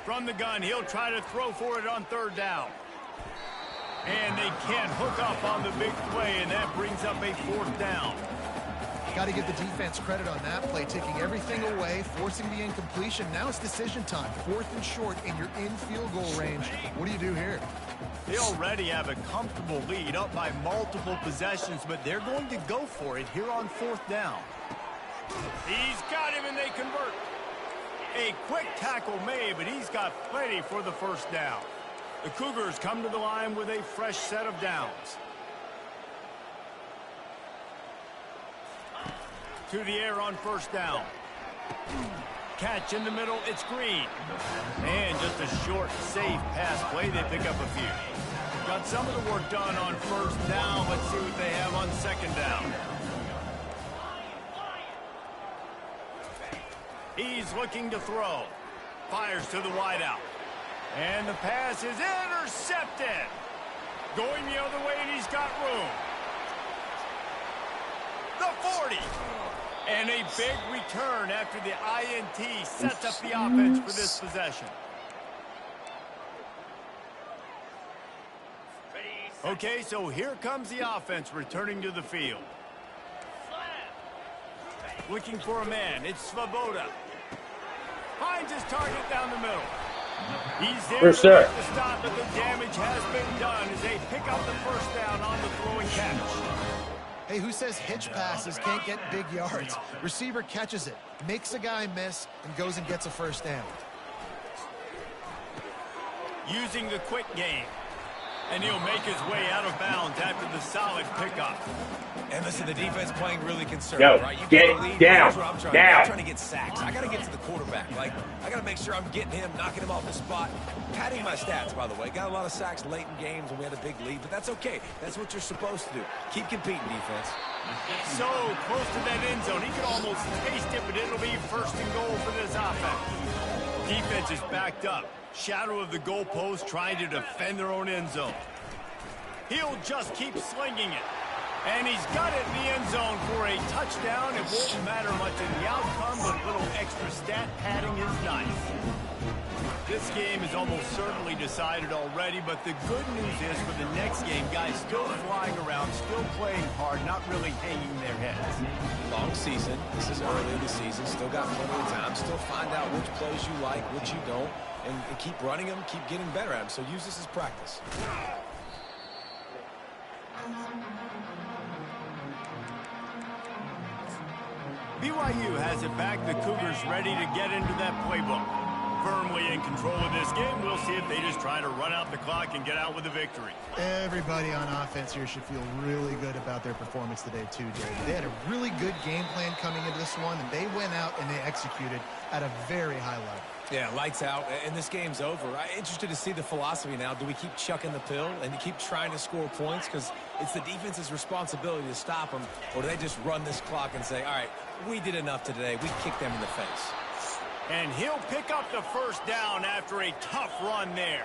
From the gun, he'll try to throw for it on third down. And they can't hook up on the big play, and that brings up a fourth down. Got to give the defense credit on that play, taking everything away, forcing the incompletion. Now it's decision time. 4th and short, and you're in field goal range. What do you do here? They already have a comfortable lead, up by multiple possessions, but they're going to go for it here on 4th down. He's got him, and they convert. A quick tackle made, but he's got plenty for the first down. The Cougars come to the line with a fresh set of downs. To the air on first down. Catch in the middle, it's Green. And just a short, safe pass play, they pick up a few. Got some of the work done on first down. Let's see what they have on second down. He's looking to throw. Fires to the wideout. And the pass is intercepted. Going the other way, and he's got room. The 40. And a big return after the INT sets up the offense for this possession. Okay, so here comes the offense returning to the field. Looking for a man. It's Svoboda. Finds his target down the middle. He's there to stop, but the damage has been done as they pick up the first down on the throwing catch. Hey, who says hitch passes can't get big yards? Receiver catches it, makes a guy miss, and goes and gets a first down. Using the quick game. And he'll make his way out of bounds after the solid pickup. And listen, the defense playing really conservative, right? You get down, I'm trying to get sacks. I got to get to the quarterback. Like, I got to make sure I'm getting him, knocking him off the spot. Padding my stats, by the way. Got a lot of sacks late in games when we had a big lead, but that's okay. That's what you're supposed to do. Keep competing, defense. So close to that end zone. He could almost taste it, but it'll be first and goal for this offense. Defense is backed up. Shadow of the goalpost trying to defend their own end zone. He'll just keep slinging it. And he's got it in the end zone for a touchdown. It won't matter much in the outcome, but a little extra stat padding is nice. This game is almost certainly decided already, but the good news is for the next game, guys still flying around, still playing hard, not really hanging their heads. Long season. This is early in the season. Still got plenty of time. Still find out which plays you like, which you don't, and keep running them, keep getting better at them. So use this as practice. BYU has it back. The Cougars ready to get into that playbook. Firmly in control of this game. We'll see if they just try to run out the clock and get out with a victory. Everybody on offense here should feel really good about their performance today too, David. They had a really good game plan coming into this one, and they went out and they executed at a very high level. Yeah, lights out, and this game's over. I'm interested to see the philosophy now. Do we keep chucking the pill and keep trying to score points? Because it's the defense's responsibility to stop them. Or do they just run this clock and say, all right, we did enough today. We kicked them in the face. And he'll pick up the first down after a tough run there.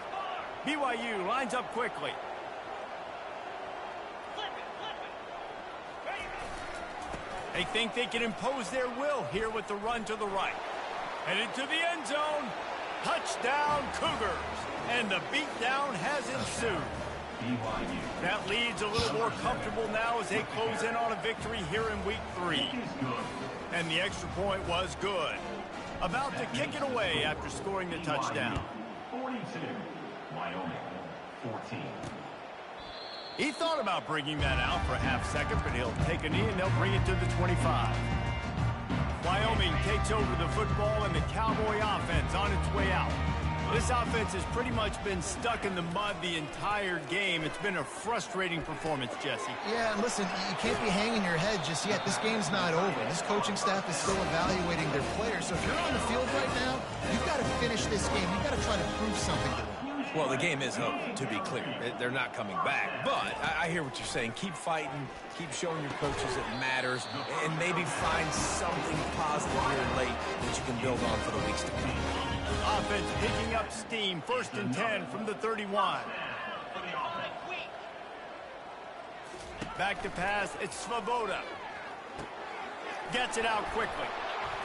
BYU lines up quickly. They think they can impose their will here with the run to the right. Headed to the end zone. Touchdown, Cougars. And the beatdown has ensued. That lead's a little more comfortable now as they close in on a victory here in week 3. And the extra point was good. About to kick it away after scoring the touchdown. 42, Wyoming, 14. He thought about bringing that out for a half second, but he'll take a knee and they'll bring it to the 25. Wyoming takes over the football and the Cowboy offense on its way out. This offense has pretty much been stuck in the mud the entire game. It's been a frustrating performance, Jesse. Yeah, and listen, you can't be hanging your head just yet. This game's not over. This coaching staff is still evaluating their players. So if you're on the field right now, you've got to finish this game. You've got to try to prove something to them. Well, the game is over, to be clear. They're not coming back. But I hear what you're saying. Keep fighting. Keep showing your coaches it matters. And maybe find something positive here late that you can build on for the weeks to come. Offense picking up steam. 1st and 10 from the 31. Back to pass. It's Svoboda. Gets it out quickly.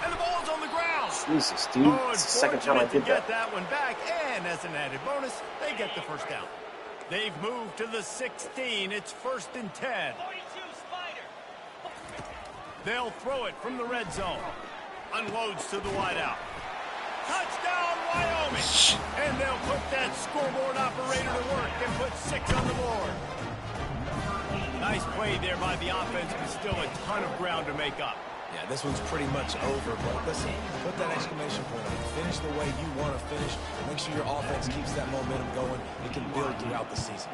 And the ball's on the ground. Jesus, dude. It's the second time I did get that. that one back, and as an added bonus, they get the first down. They've moved to the 16. It's 1st and 10. They'll throw it from the red zone. Unloads to the wideout. Touchdown, Wyoming! And they'll put that scoreboard operator to work and put 6 on the board. Nice play there by the offense, but still a ton of ground to make up. Yeah, this one's pretty much over, but listen, put that exclamation point on it. Finish the way you want to finish. Make sure your offense keeps that momentum going. It can build throughout the season.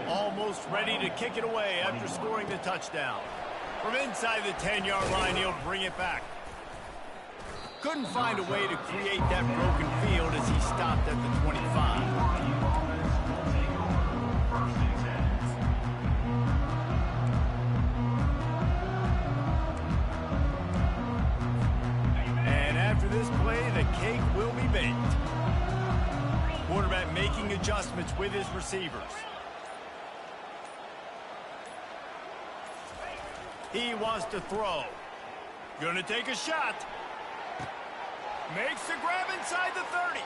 Almost ready to kick it away after scoring the touchdown. From inside the 10-yard line, he'll bring it back. Couldn't find a way to create that broken field as he stopped at the 25. After this play, the cake will be baked. Quarterback making adjustments with his receivers. He wants to throw. Gonna take a shot. Makes the grab inside the 30.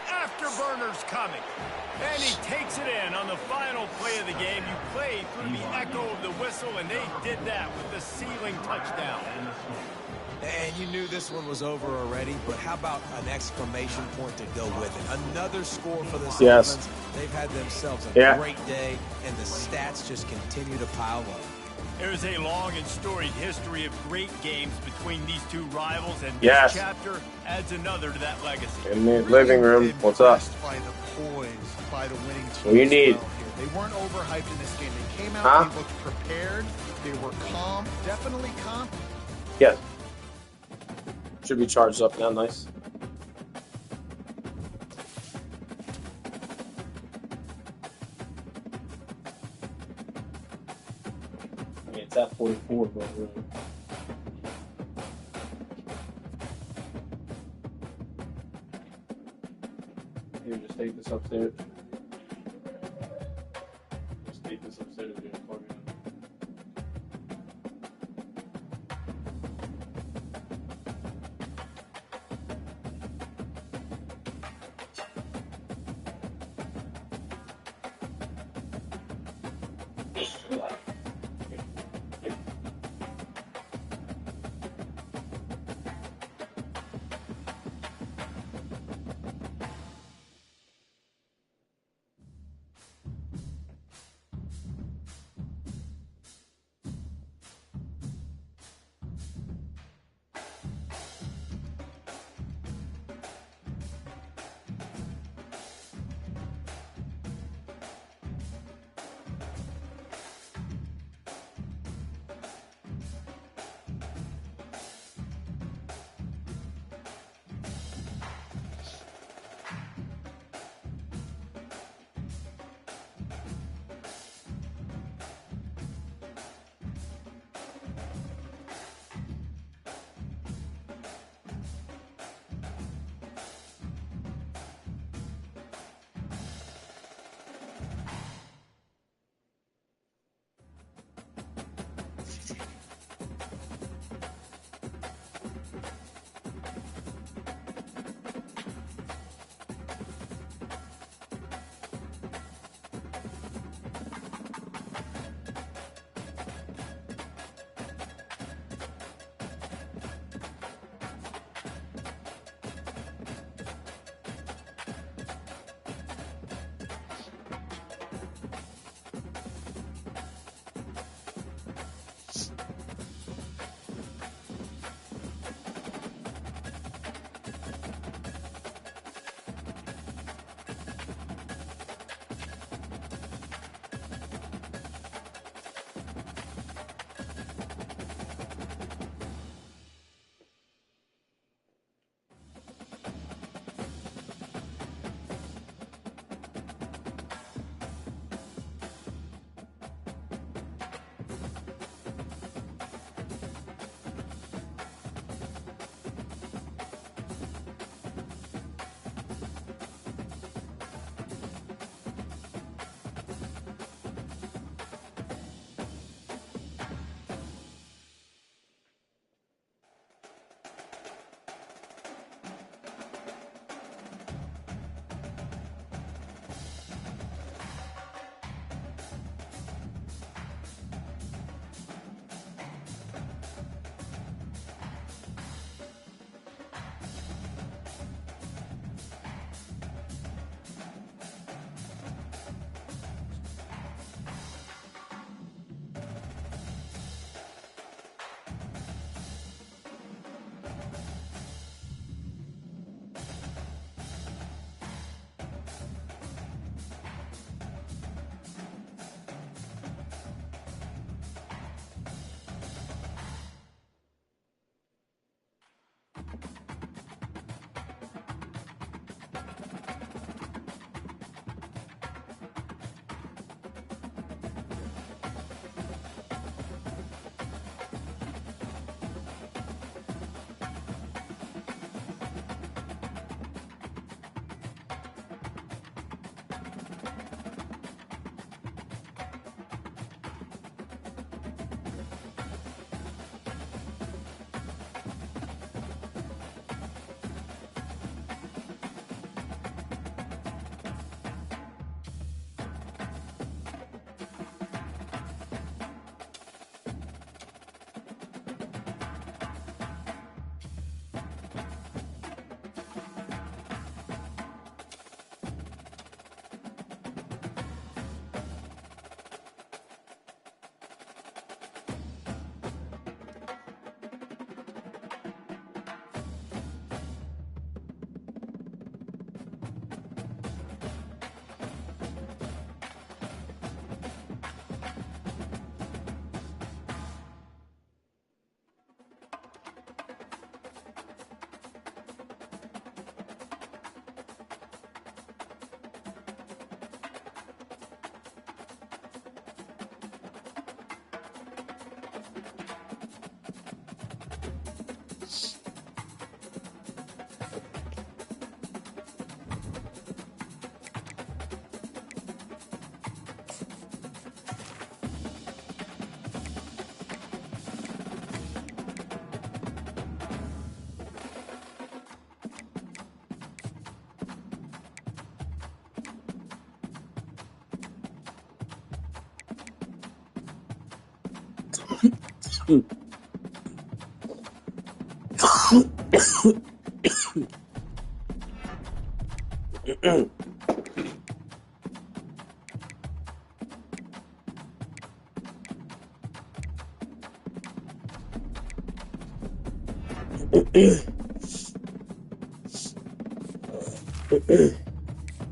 Afterburner's coming. And he takes it in on the final play of the game. You play through the echo of the whistle, and they did that with the sealing touchdown. And you knew this one was over already, but how about an exclamation point to go with it? Another score for this offense. They've had themselves a great day, and the stats just continue to pile up. There's a long and storied history of great games between these two rivals, and this chapter adds another to that legacy. In the living room, what's up? By the poise, by the winning team. What do you need? They weren't overhyped in this game. They came out, they looked prepared, they were calm, definitely calm. Yes. Should be charged up now, nice. I mean, it's at 44, but really. Here, just take this upstairs. Just take this upstairs and plug it in.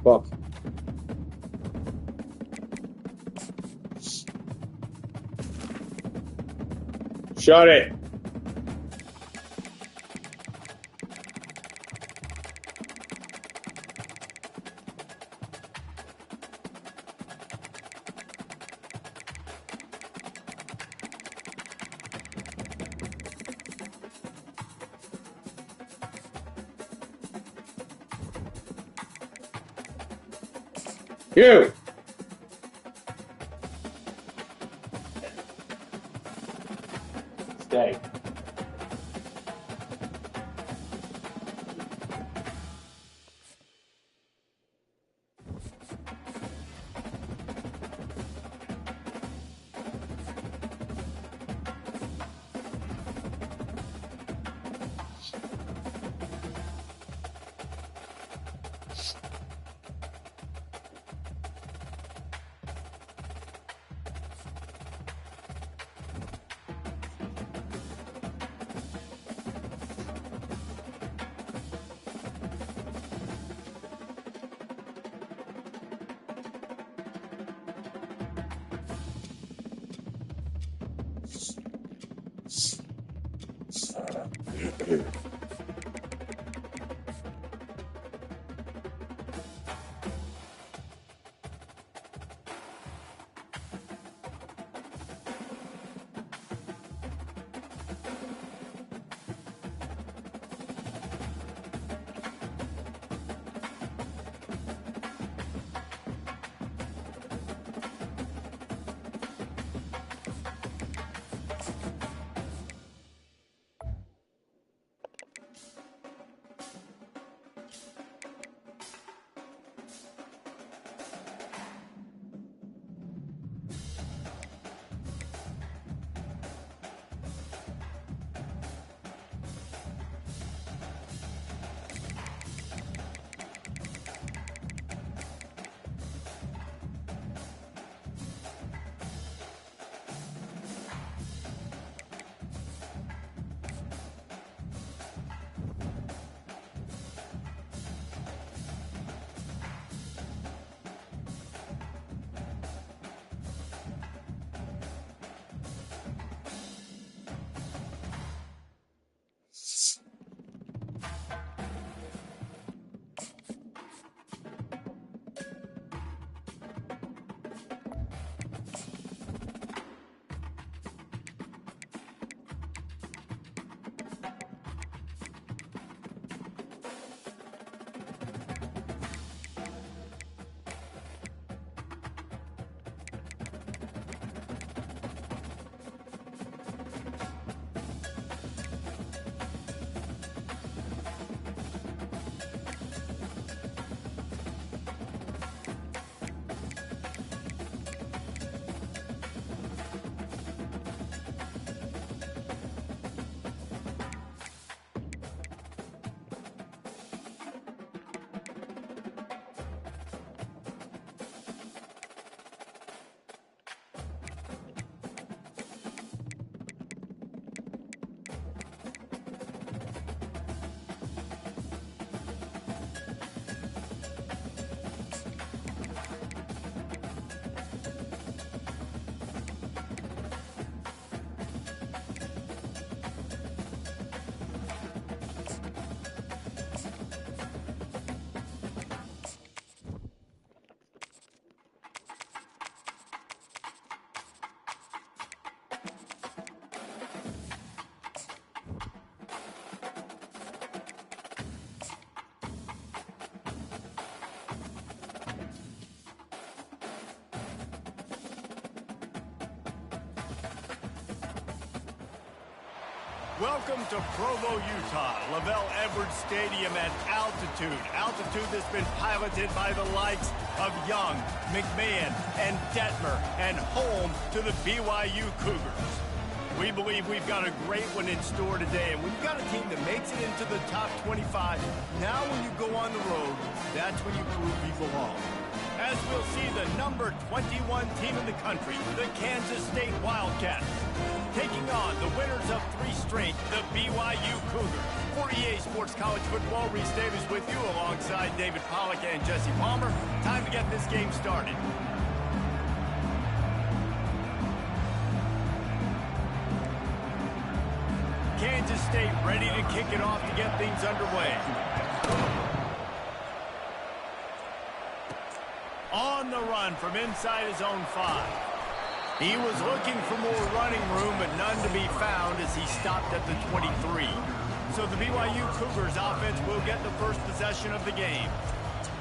Fuck. Shut it. You. Stay. Welcome to Provo, Utah, Lavelle Edwards Stadium at altitude. Altitude that's been piloted by the likes of Young, McMahon, and Detmer, and home to the BYU Cougars. We believe we've got a great one in store today, and when you've got a team that makes it into the top 25, now when you go on the road, that's when you prove you belong. As we'll see the number 21 team in the country, the Kansas State Wildcats, taking on the winners of 3 straight, the BYU Cougars. For EA Sports College Football, Reese Davis with you alongside David Pollack and Jesse Palmer. Time to get this game started. Kansas State ready to kick it off to get things underway. On the run from inside his own 5. He was looking for more running room, but none to be found as he stopped at the 23. So the BYU Cougars offense will get the first possession of the game.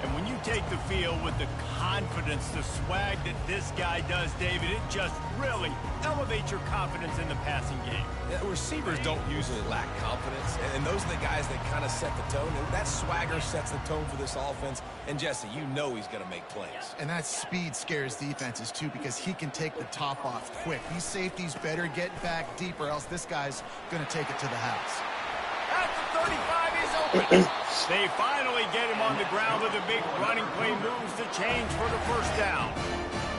And when you take the field with the confidence, the swag that this guy does, David, it just really elevates your confidence in the passing game. Yeah, receivers don't usually lack confidence, and those are the guys that kind of set the tone. And that swagger sets the tone for this offense. And Jesse, you know he's going to make plays. And that speed scares defenses, too, because he can take the top off quick. These safeties better get back deep, or else this guy's going to take it to the house. At the 35, he's open. They finally get him on the ground with a big running play, moves the change for the first down.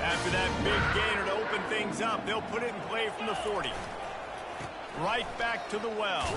After that big gainer to open things up, they'll put it in play from the 40. Right back to the well.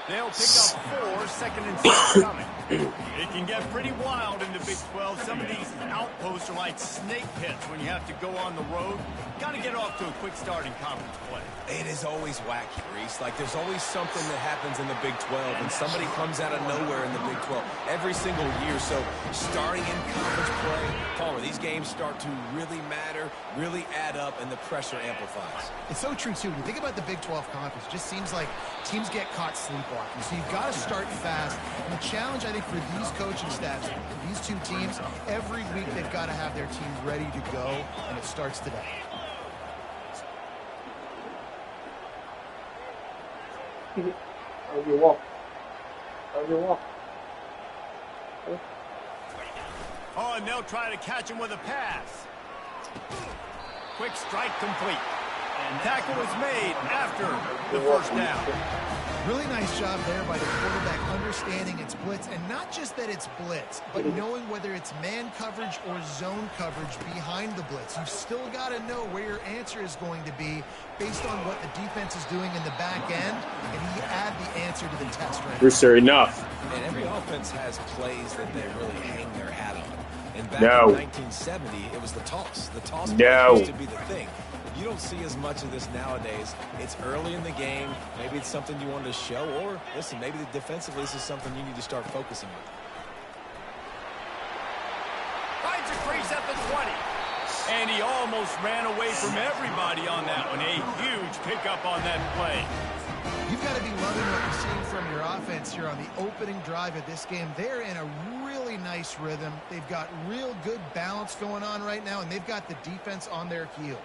They'll pick up 4, second and 6 coming. It can get pretty wild in the Big 12. Some of these outposts are like snake pits when you have to go on the road. Got to get off to a quick start in conference play. It is always wacky, Reese. Like, there's always something that happens in the Big 12, and somebody comes out of nowhere in the Big 12 every single year. So, starting in conference play, Palmer, these games start to really matter, really add up, and the pressure amplifies. It's so true, too. When you think about the Big 12 conference, it just seems like teams get caught sleepwalking. So, you've got to start fast. And the challenge, I think, for these coaching staffs, for these 2 teams, every week they've got to have their team ready to go, and it starts today. How's your walk? How's your walk? Oh, and they'll try to catch him with a pass. Quick strike complete. And tackle was made after the first down. Really nice job there by the quarterback understanding it's blitz, and not just that it's blitz, but knowing whether it's man coverage or zone coverage behind the blitz. You've still got to know where your answer is going to be based on what the defense is doing in the back end, and you add the answer to the test right Brewster, enough. And every offense has plays that they really hang their hat on. And back No. in 1970, it was the toss. The toss No. used to be the thing. You don't see as much of this nowadays. It's early in the game. Maybe it's something you wanted to show, or listen, maybe defensively this is something you need to start focusing on. Finds a crease at the 20. And he almost ran away from everybody on that one. A huge pickup on that play. You've got to be loving what you're seeing from your offense here on the opening drive of this game. They're in a really nice rhythm. They've got real good balance going on right now, and they've got the defense on their heels.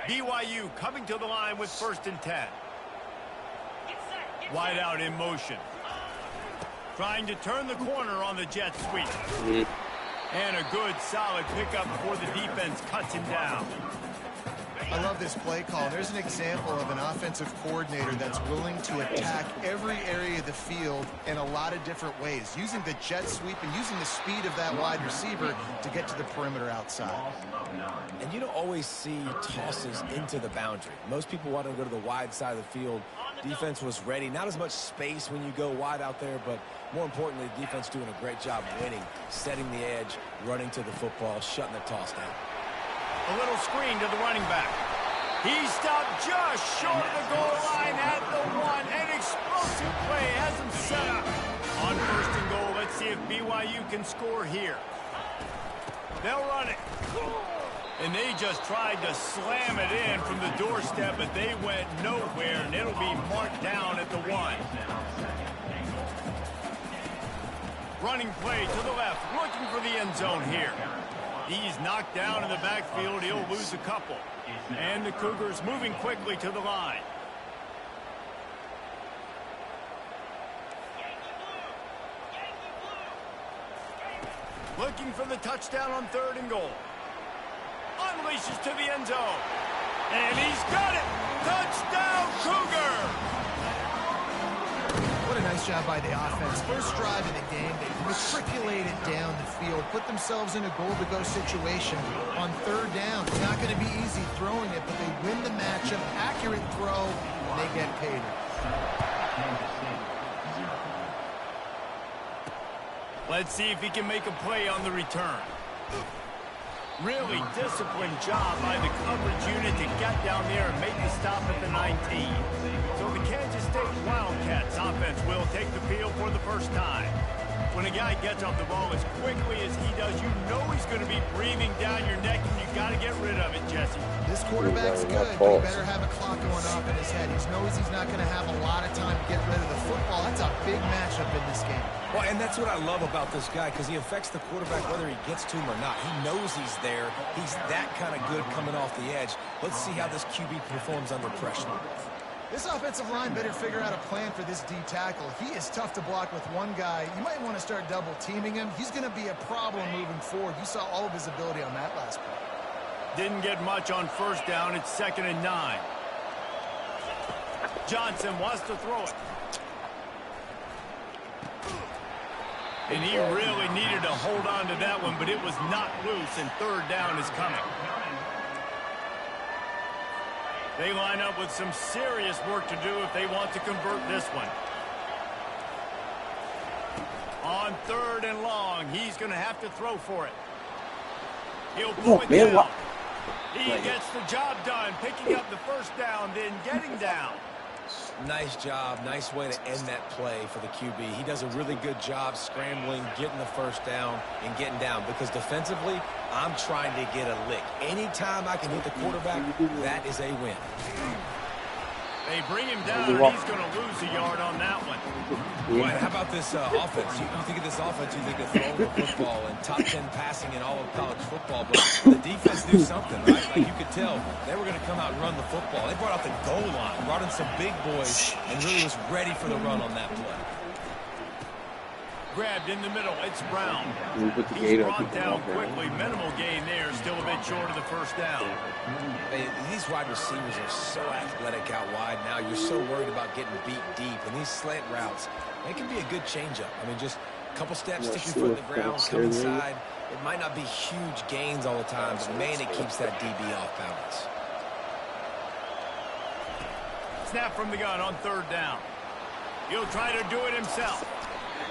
BYU coming to the line with 1st and 10. Wide out in motion. Trying to turn the corner on the jet sweep. And a good, solid pickup before the defense cuts him down. I love this play call. There's an example of an offensive coordinator that's willing to attack every area of the field in a lot of different ways, using the jet sweep and using the speed of that wide receiver to get to the perimeter outside. And you don't always see tosses into the boundary. Most people want to go to the wide side of the field. Defense was ready. Not as much space when you go wide out there, but more importantly, the defense doing a great job winning, setting the edge, running to the football, shutting the toss down. A little screen to the running back. He stopped just short of the goal line at the 1. An explosive play has him set up. On 1st and goal, let's see if BYU can score here. They'll run it. And they just tried to slam it in from the doorstep, but they went nowhere, and it'll be marked down at the 1. Running play to the left, looking for the end zone here. He's knocked down in the backfield. He'll lose a couple. And the Cougars moving quickly to the line. Looking for the touchdown on 3rd and goal. Unleashes to the end zone. And he's got it! Touchdown, Cougar! What a nice job by the offense. First drive of the game, they matriculated down the field, put themselves in a goal-to-go situation on 3rd down. It's not going to be easy throwing it, but they win the matchup. Accurate throw, and they get paid. Let's see if he can make a play on the return. Really disciplined job by the coverage unit to get down there and make the stop at the 19. So the Kansas State Wildcats offense will take the field for the first time. When a guy gets off the ball as quickly as he does, you know he's going to be breathing down your neck, and you got to get rid of it, Jesse. This quarterback's good, but he better have a clock going off in his head. He knows he's not going to have a lot of time to get rid of the football. That's a big matchup in this game. Well, and that's what I love about this guy, because he affects the quarterback whether he gets to him or not. He knows he's there. He's that kind of good coming off the edge. Let's see how this QB performs under pressure. This offensive line better figure out a plan for this D tackle. He is tough to block with one guy. You might want to start double teaming him. He's going to be a problem moving forward. You saw all of his ability on that last play. Didn't get much on 1st down. It's 2nd and 9. Johnson wants to throw it. And he really needed to hold on to that one, but it was not loose, and 3rd down is coming. They line up with some serious work to do if they want to convert this one. On 3rd and long, he's going to have to throw for it. He'll pull it down. He gets the job done, picking up the 1st down, then getting down. Nice job. Nice way to end that play for the QB. He does a really good job scrambling, getting the 1st down, and getting down. Because defensively, I'm trying to get a lick. Anytime I can hit the quarterback, that is a win. They bring him down, and he's going to lose a yard on that one. Well, how about this offense? You think of this offense, you think of throwing the football and top 10 passing in all of college football, but the defense knew something, right? Like you could tell they were going to come out and run the football. They brought out the goal line, brought in some big boys, and really was ready for the run on that play. Grabbed in the middle, it's Brown. He's brought down quickly. Minimal gain there, still a bit short of the 1st down. These wide receivers are so athletic out wide now. You're so worried about getting beat deep. And these slant routes, they can be a good changeup. I mean, just a couple steps, stick your foot in the ground, come inside. It might not be huge gains all the time, but man, it keeps that DB off balance. Snap from the gun on 3rd down. He'll try to do it himself.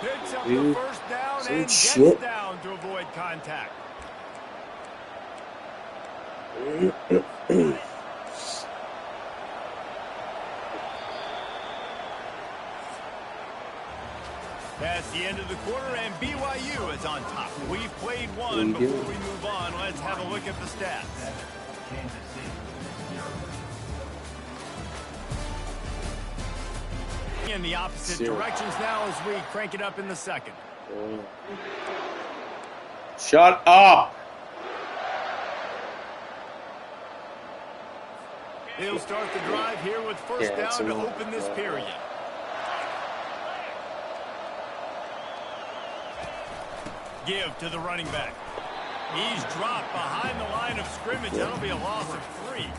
Picks up the 1st down and gets down to avoid contact. That's the end of the quarter, and BYU is on top. We've played one. Before we move on, let's have a look at the stats. In the opposite directions now as we crank it up in the 2nd. Shut up! He'll start the drive here with 1st down to open this period. Give to the running back. He's dropped behind the line of scrimmage. That'll be a loss of 3.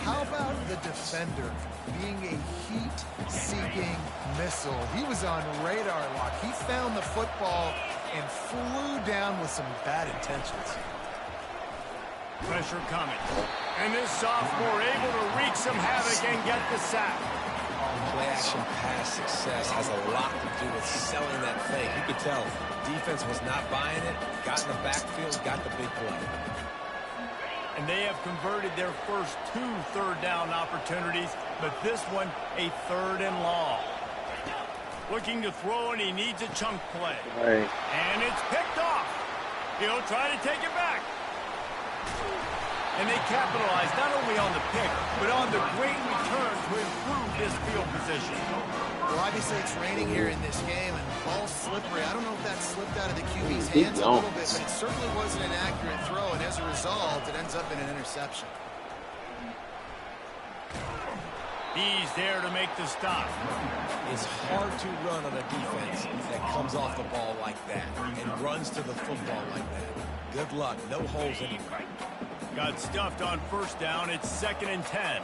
How about the defender being a heat-seeking missile? He was on radar lock. He found the football and flew down with some bad intentions. Pressure coming. And this sophomore able to wreak some havoc and get the sack. Play-action pass success has a lot to do with selling that fake. You could tell defense was not buying it, got in the backfield, got the big play. And they have converted their first 2 3rd down opportunities, but this one a 3rd and long. Looking to throw, and he needs a chunk play. Right. And it's picked off. He'll try to take it back. And they capitalize not only on the pick, but on the great return to improve this field position. Well, obviously it's raining here in this game, and the ball's slippery. I don't know if that slipped out of the QB's hands a little bit, but it certainly wasn't an accurate throw, and as a result, it ends up in an interception. He's there to make the stop. It's hard to run on a defense that comes off the ball like that and runs to the football like that. Good luck. No holes anywhere. Got stuffed on first down. It's 2nd and 10.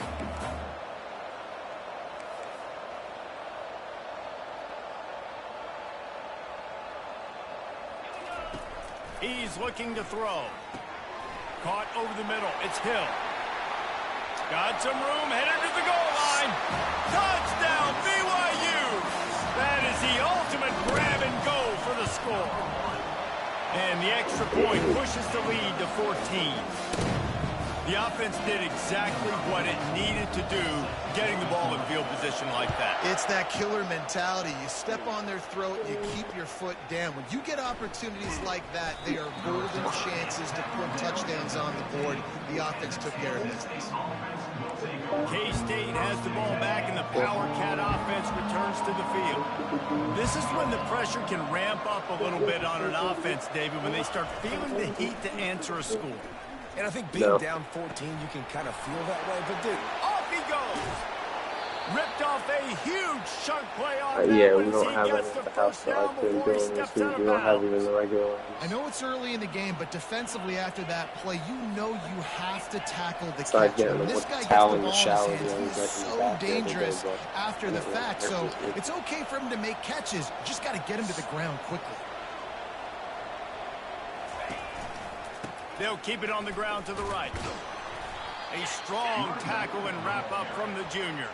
He's looking to throw. Caught over the middle. It's Hill. Got some room. Headed to the goal line. Touchdown, BYU. That is the ultimate grab and go for the score. And the extra point pushes the lead to 14. The offense did exactly what it needed to do, getting the ball in field position like that. It's that killer mentality. You step on their throat, you keep your foot down. When you get opportunities like that, they are golden chances to put touchdowns on the board. The offense took care of business. K-State has the ball back, and the Power Cat offense returns to the field. This is when the pressure can ramp up a little bit on an offense, David, when they start feeling the heat to answer a score. And I think being down 14, you can kind of feel that way. But, dude, off he goes. Ripped off a huge chunk play on that yeah, one we don't have gets any the at the house, first so I down couldn't before do he it this steps week. out of We don't have bounds. even the regular ones. I know it's early in the game, but defensively after that play, you know you have to tackle the So I catch. get When with this the guy gets the towel in ball the in shower, his hands, he's he is like so back there dangerous today, but after the fact. So it. it's okay for him to make catches. You just got to get him to the ground quickly. They'll keep it on the ground to the right. A strong tackle and wrap up from the junior.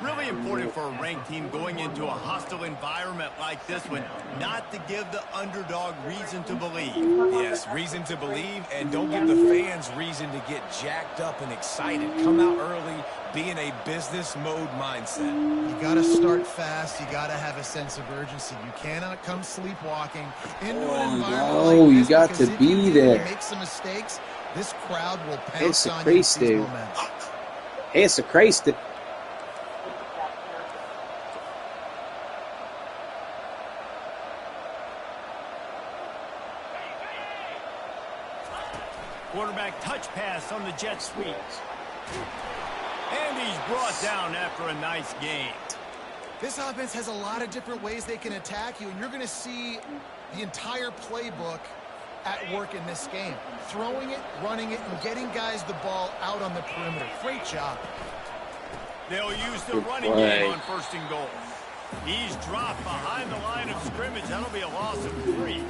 Really important for a ranked team going into a hostile environment like this one, not to give the underdog reason to believe. yes, reason to believe, and don't give the fans reason to get jacked up and excited. Come out early, be in a business mode mindset. You got to start fast. You got to have a sense of urgency. You cannot come sleepwalking into an environment like you this, got because to if be you do, there. you make some mistakes, this crowd will pounce It's a on you. crazy, dude. It's a crazy. Quarterback touch pass on the jet sweep. And he's brought down after a nice game. This offense has a lot of different ways they can attack you, and you're going to see the entire playbook at work in this game. Throwing it, running it, and getting guys the ball out on the perimeter. Great job. They'll use the running game on 1st and goal. He's dropped behind the line of scrimmage. That'll be a loss of 3.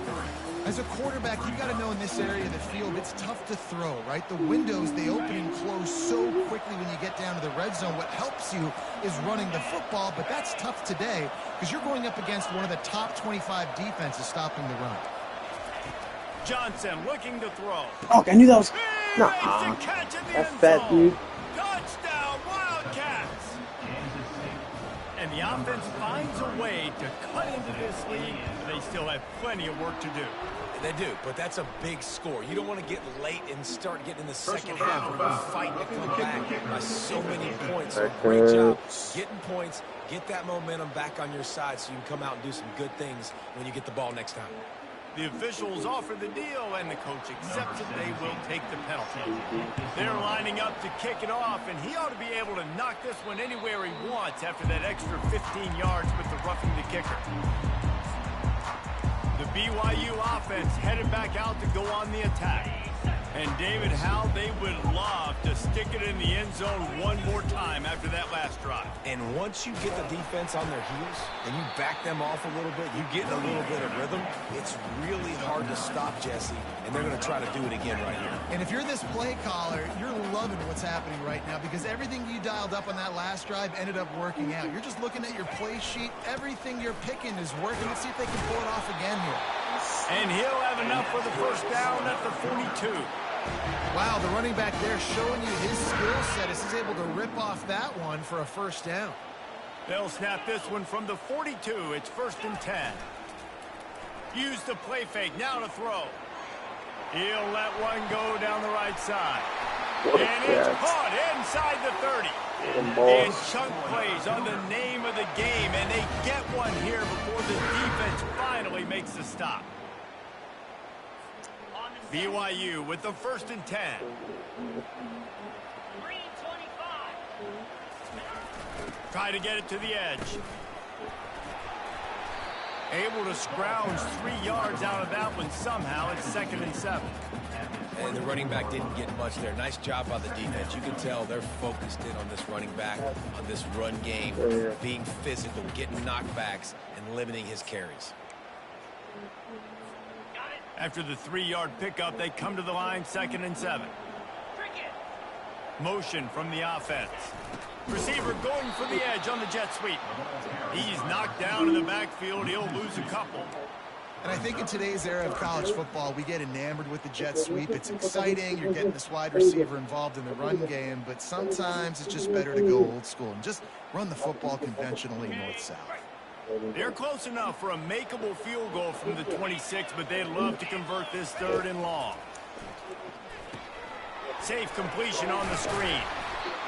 As a quarterback, you've got to know in this area of the field, it's tough to throw, right? The windows, they open and close so quickly when you get down to the red zone. What helps you is running the football, but that's tough today because you're going up against one of the top 25 defenses stopping the run. Johnson looking to throw. Oh, I knew that was. He makes the catch in the That's end fat, zone. dude. Touchdown, Wildcats! And the offense finds a way to cut into this lead. They still have plenty of work to do. They do, but that's a big score. You don't want to get late and start getting in the second half where you're fighting to come back by so many points. So great job getting points, get that momentum back on your side so you can come out and do some good things when you get the ball next time. The officials offer the deal, and the coach accepts it. They will take the penalty. They're lining up to kick it off, and he ought to be able to knock this one anywhere he wants after that extra 15 yards with the roughing the kicker. The BYU offense headed back out to go on the attack. And David, how they would love to stick it in the end zone one more time after that last drive. And once you get the defense on their heels and you back them off a little bit, you get in a little bit of rhythm, it's really hard to stop Jesse, and they're going to try to do it again right here. And if you're this play caller, you're loving what's happening right now because everything you dialed up on that last drive ended up working out. You're just looking at your play sheet. Everything you're picking is working. Let's see if they can pull it off again here. And he'll have enough for the first down at the 42. Wow, the running back there showing you his skill set as he's able to rip off that one for a first down. They'll snap this one from the 42. It's 1st and 10. Use the play fake. Now to throw. He'll let one go down the right side. And it's caught inside the 30. And chunk plays on the name of the game, and they get one here before the defense finally makes the stop. BYU with the 1st and 10. Try to get it to the edge. Able to scrounge 3 yards out of that one somehow. It's 2nd and 7. And the running back didn't get much there. Nice job by the defense. You can tell they're focused in on this running back, on this run game, being physical, getting knockbacks, and limiting his carries. After the 3-yard pickup, they come to the line, 2nd and 7. Motion from the offense. Receiver going for the edge on the jet sweep. He's knocked down in the backfield. He'll lose a couple. And I think in today's era of college football, we get enamored with the jet sweep. It's exciting. You're getting this wide receiver involved in the run game, but sometimes it's just better to go old school and just run the football conventionally north-south. They're close enough for a makeable field goal from the 26, but they'd love to convert this 3rd and long. Safe completion on the screen.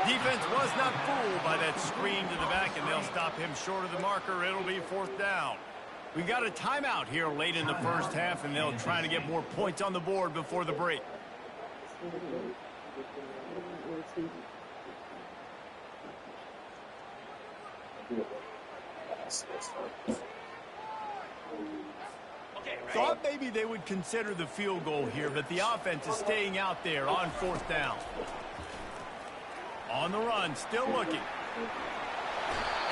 Defense was not fooled by that screen to the back, and they'll stop him short of the marker. It'll be 4th down. We got a timeout here late in the first half, and they'll try to get more points on the board before the break. Thought maybe they would consider the field goal here, but the offense is staying out there on 4th down. On the run, still looking.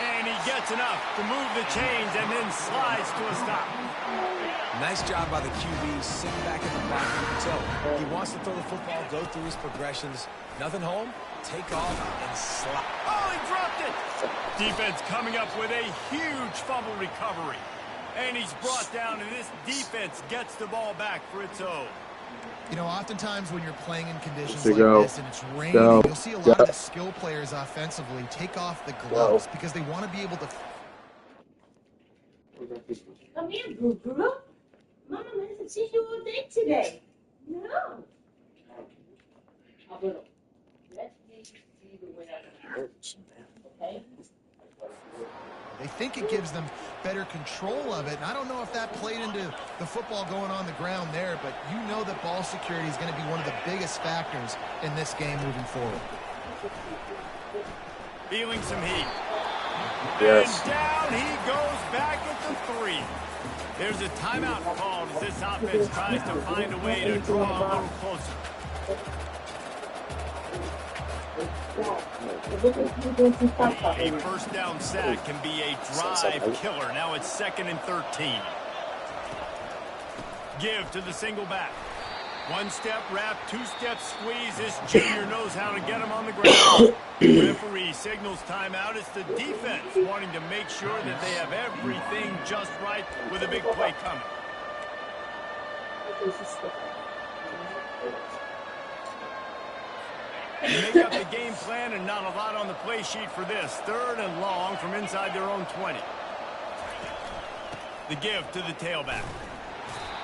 And he gets enough to move the chains and then slides to a stop. Nice job by the QB, sitting back in the back. You can tell he wants to throw the football, go through his progressions. Nothing home, take off, and slide. Oh, he dropped it! Defense coming up with a huge fumble recovery. And he's brought down, and this defense gets the ball back for its own. You know, oftentimes when you're playing in conditions like this and it's raining, you'll see a lot of the skill players offensively take off the gloves because they want to be able to. Come here, Boo-Boo. Mama hasn't seen you all day today. No. Let me see the way I okay? They think it gives them better control of it, and I don't know if that played into the football going on the ground there, but you know that ball security is going to be one of the biggest factors in this game moving forward. Feeling some heat. Yes. And down he goes back at the 3. There's a timeout called as this offense tries to find a way to draw a little closer. A 1st down sack can be a drive killer. Now it's 2nd and 13. Give to the single back. 1-step wrap, 2-step squeeze. This junior knows how to get him on the ground. Referee signals timeout. It's the defense wanting to make sure that they have everything just right with a big play coming. They make up the game plan and not a lot on the play sheet for this. 3rd and long from inside their own 20. The give to the tailback.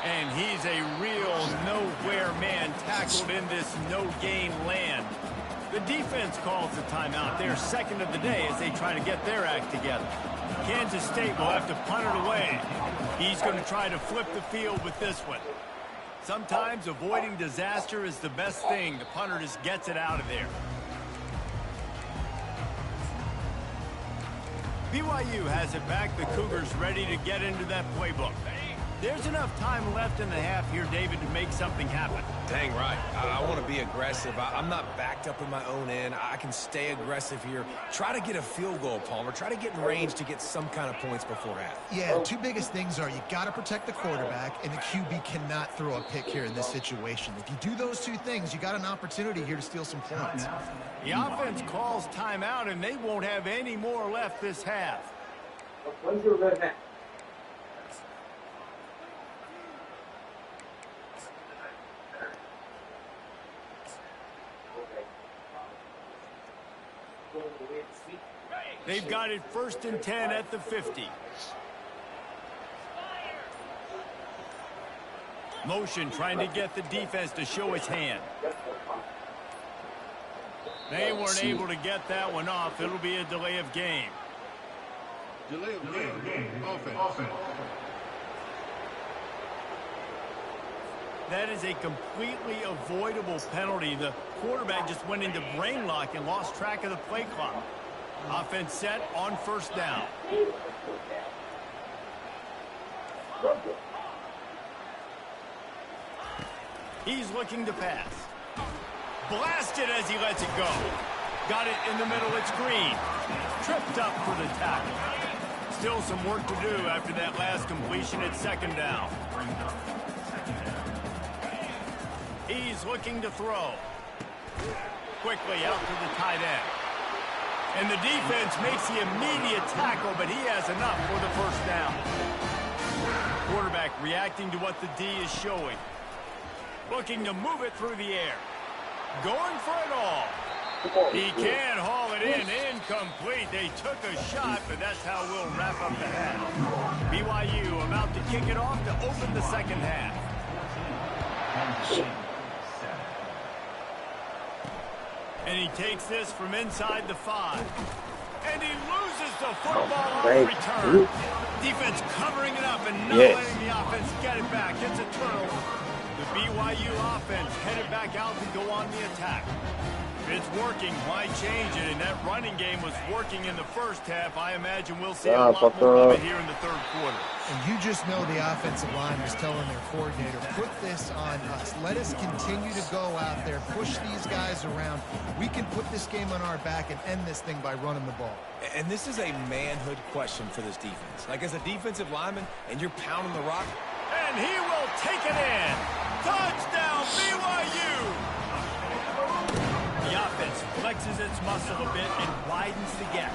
And he's a real nowhere man tackled in this no-gain land. The defense calls the timeout. They're 2nd of the day as they try to get their act together. Kansas State will have to punt it away. He's going to try to flip the field with this one. Sometimes avoiding disaster is the best thing. The punter just gets it out of there. BYU has it back. The Cougars ready to get into that playbook. There's enough time left in the half here, David, to make something happen. Dang right. I want to be aggressive. I'm not backed up in my own end. I can stay aggressive here. Try to get a field goal, Palmer. Try to get in range to get some kind of points before half. Yeah, 2 biggest things are you got to protect the quarterback, and the QB cannot throw a pick here in this situation. If you do those 2 things, you got an opportunity here to steal some points. The offense calls timeout, and they won't have any more left this half. When's your red hat? They've got it 1st and 10 at the 50. Motion trying to get the defense to show its hand. They weren't able to get that one off. It'll be a delay of game. Delay of game. Offense. That is a completely avoidable penalty. The quarterback just went into brain lock and lost track of the play clock. Offense set on first down. He's looking to pass. Blasted as he lets it go. Got it in the middle. It's Green. Tripped up for the tackle. Still some work to do after that last completion at second down. He's looking to throw. Quickly out to the tight end. And the defense makes the immediate tackle, but he has enough for the first down. Quarterback reacting to what the D is showing. Looking to move it through the air. Going for it all. He can haul it in. Incomplete. They took a shot, but that's how we'll wrap up the half. BYU about to kick it off to open the second half. And he takes this from inside the 5. And he loses the football on return. Defense covering it up and not letting the offense get it back. It's a turnover. The BYU offense headed back out to go on the attack. It's working. Why change it? And that running game was working in the first half. I imagine we'll see a lot more of it here in the third quarter. And you just know the offensive line was telling their coordinator, put this on us. Let us continue to go out there, push these guys around. We can put this game on our back and end this thing by running the ball. And this is a manhood question for this defense. Like, as a defensive lineman, and you're pounding the rock. And he will take it in. Touchdown, BYU! The offense flexes its muscle a bit and widens the gap.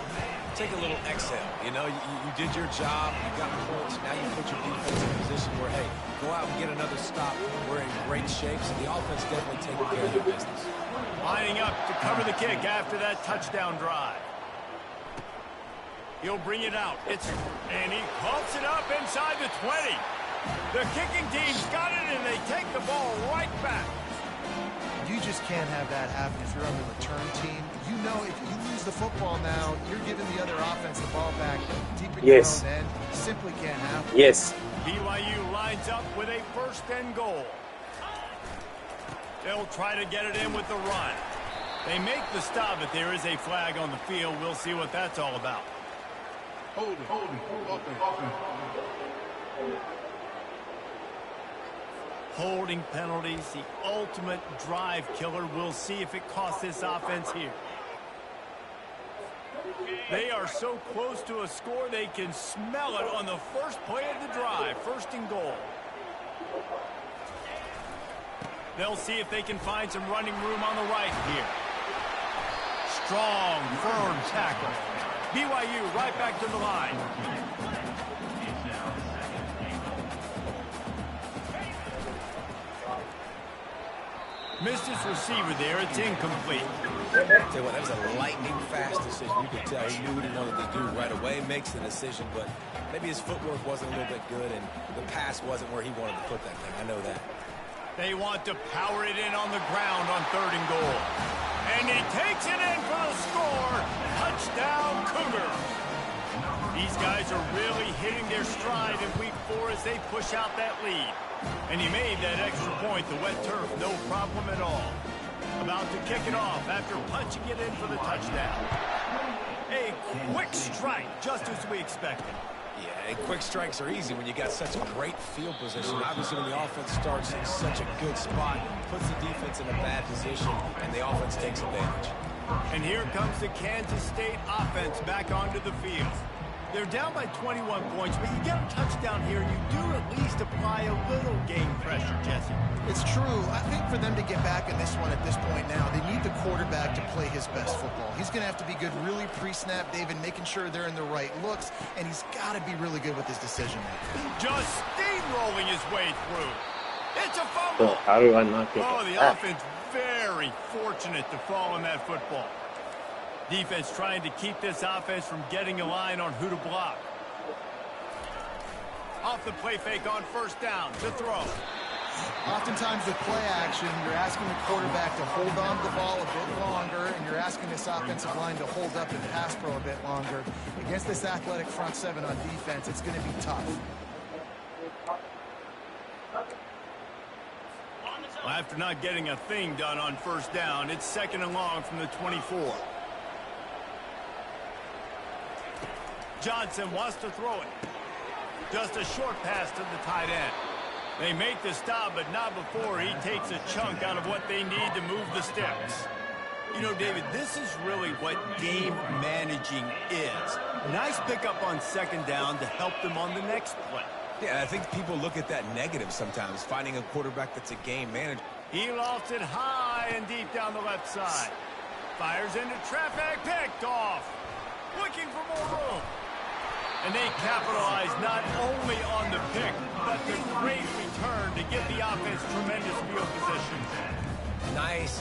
Take a little exhale. You know, you did your job. You got points. Now you put your defense in a position where, hey, go out and get another stop. We're in great shape, so the offense definitely taking care of their business. Lining up to cover the kick after that touchdown drive. He'll bring it out. And he pumps it up inside the 20. The kicking team's got it, and they take the ball right back. You just can't have that happen if you're on the return team. You know if you lose the football now, you're giving the other offense the ball back deep in your own end. Simply can't happen. Yes. BYU lines up with a first and goal. They'll try to get it in with the run. They make the stop, but there is a flag on the field. We'll see what that's all about. Hold it. Holding penalties, the ultimate drive killer. We'll see if it costs this offense here. They are so close to a score, they can smell it on the first play of the drive. First and goal. They'll see if they can find some running room on the right here. Strong, firm tackle. BYU right back to the line. Missed his receiver there. It's incomplete. Tell you what, that was a lightning-fast decision. You could tell he knew what he wanted to do right away. Makes the decision, but maybe his footwork wasn't a little bit good, and the pass wasn't where he wanted to put that thing. I know that. They want to power it in on the ground on third and goal. And he takes it in for the score. Touchdown, Cougars. These guys are really hitting their stride in week 4 as they push out that lead. And he made that extra point, the wet turf, no problem at all. About to kick it off after punching it in for the touchdown. A quick strike, just as we expected. Yeah, and quick strikes are easy when you got such a great field position. Obviously, when the offense starts in such a good spot, puts the defense in a bad position, and the offense takes advantage. And here comes the Kansas State offense back onto the field. They're down by 21 points, but you get a touchdown here, you do at least apply a little game pressure, Jesse. It's true. I think for them to get back in this one at this point now, they need the quarterback to play his best football. He's going to have to be good really pre-snap, David, making sure they're in the right looks, and he's got to be really good with his decision-making. Just steamrolling his way through. It's a fumble. How do I not get the offense very fortunate to fall on that football. Defense trying to keep this offense from getting a line on who to block. Off the play fake on first down to throw. Oftentimes with play action, you're asking the quarterback to hold on to the ball a bit longer, and you're asking this offensive line to hold up and pass pro a bit longer. Against this athletic front seven on defense, it's going to be tough. Well, after not getting a thing done on first down, it's second and long from the 24. Johnson wants to throw it. Just a short pass to the tight end. They make the stop, but not before he takes a chunk out of what they need to move the sticks. You know, David, this is really what game managing is. Nice pickup on second down to help them on the next play. Yeah, I think people look at that negative sometimes, finding a quarterback that's a game manager. He lofts it high and deep down the left side. Fires into traffic, picked off. Looking for more room. And they capitalize not only on the pick, but the great return to give the offense tremendous field position. Nice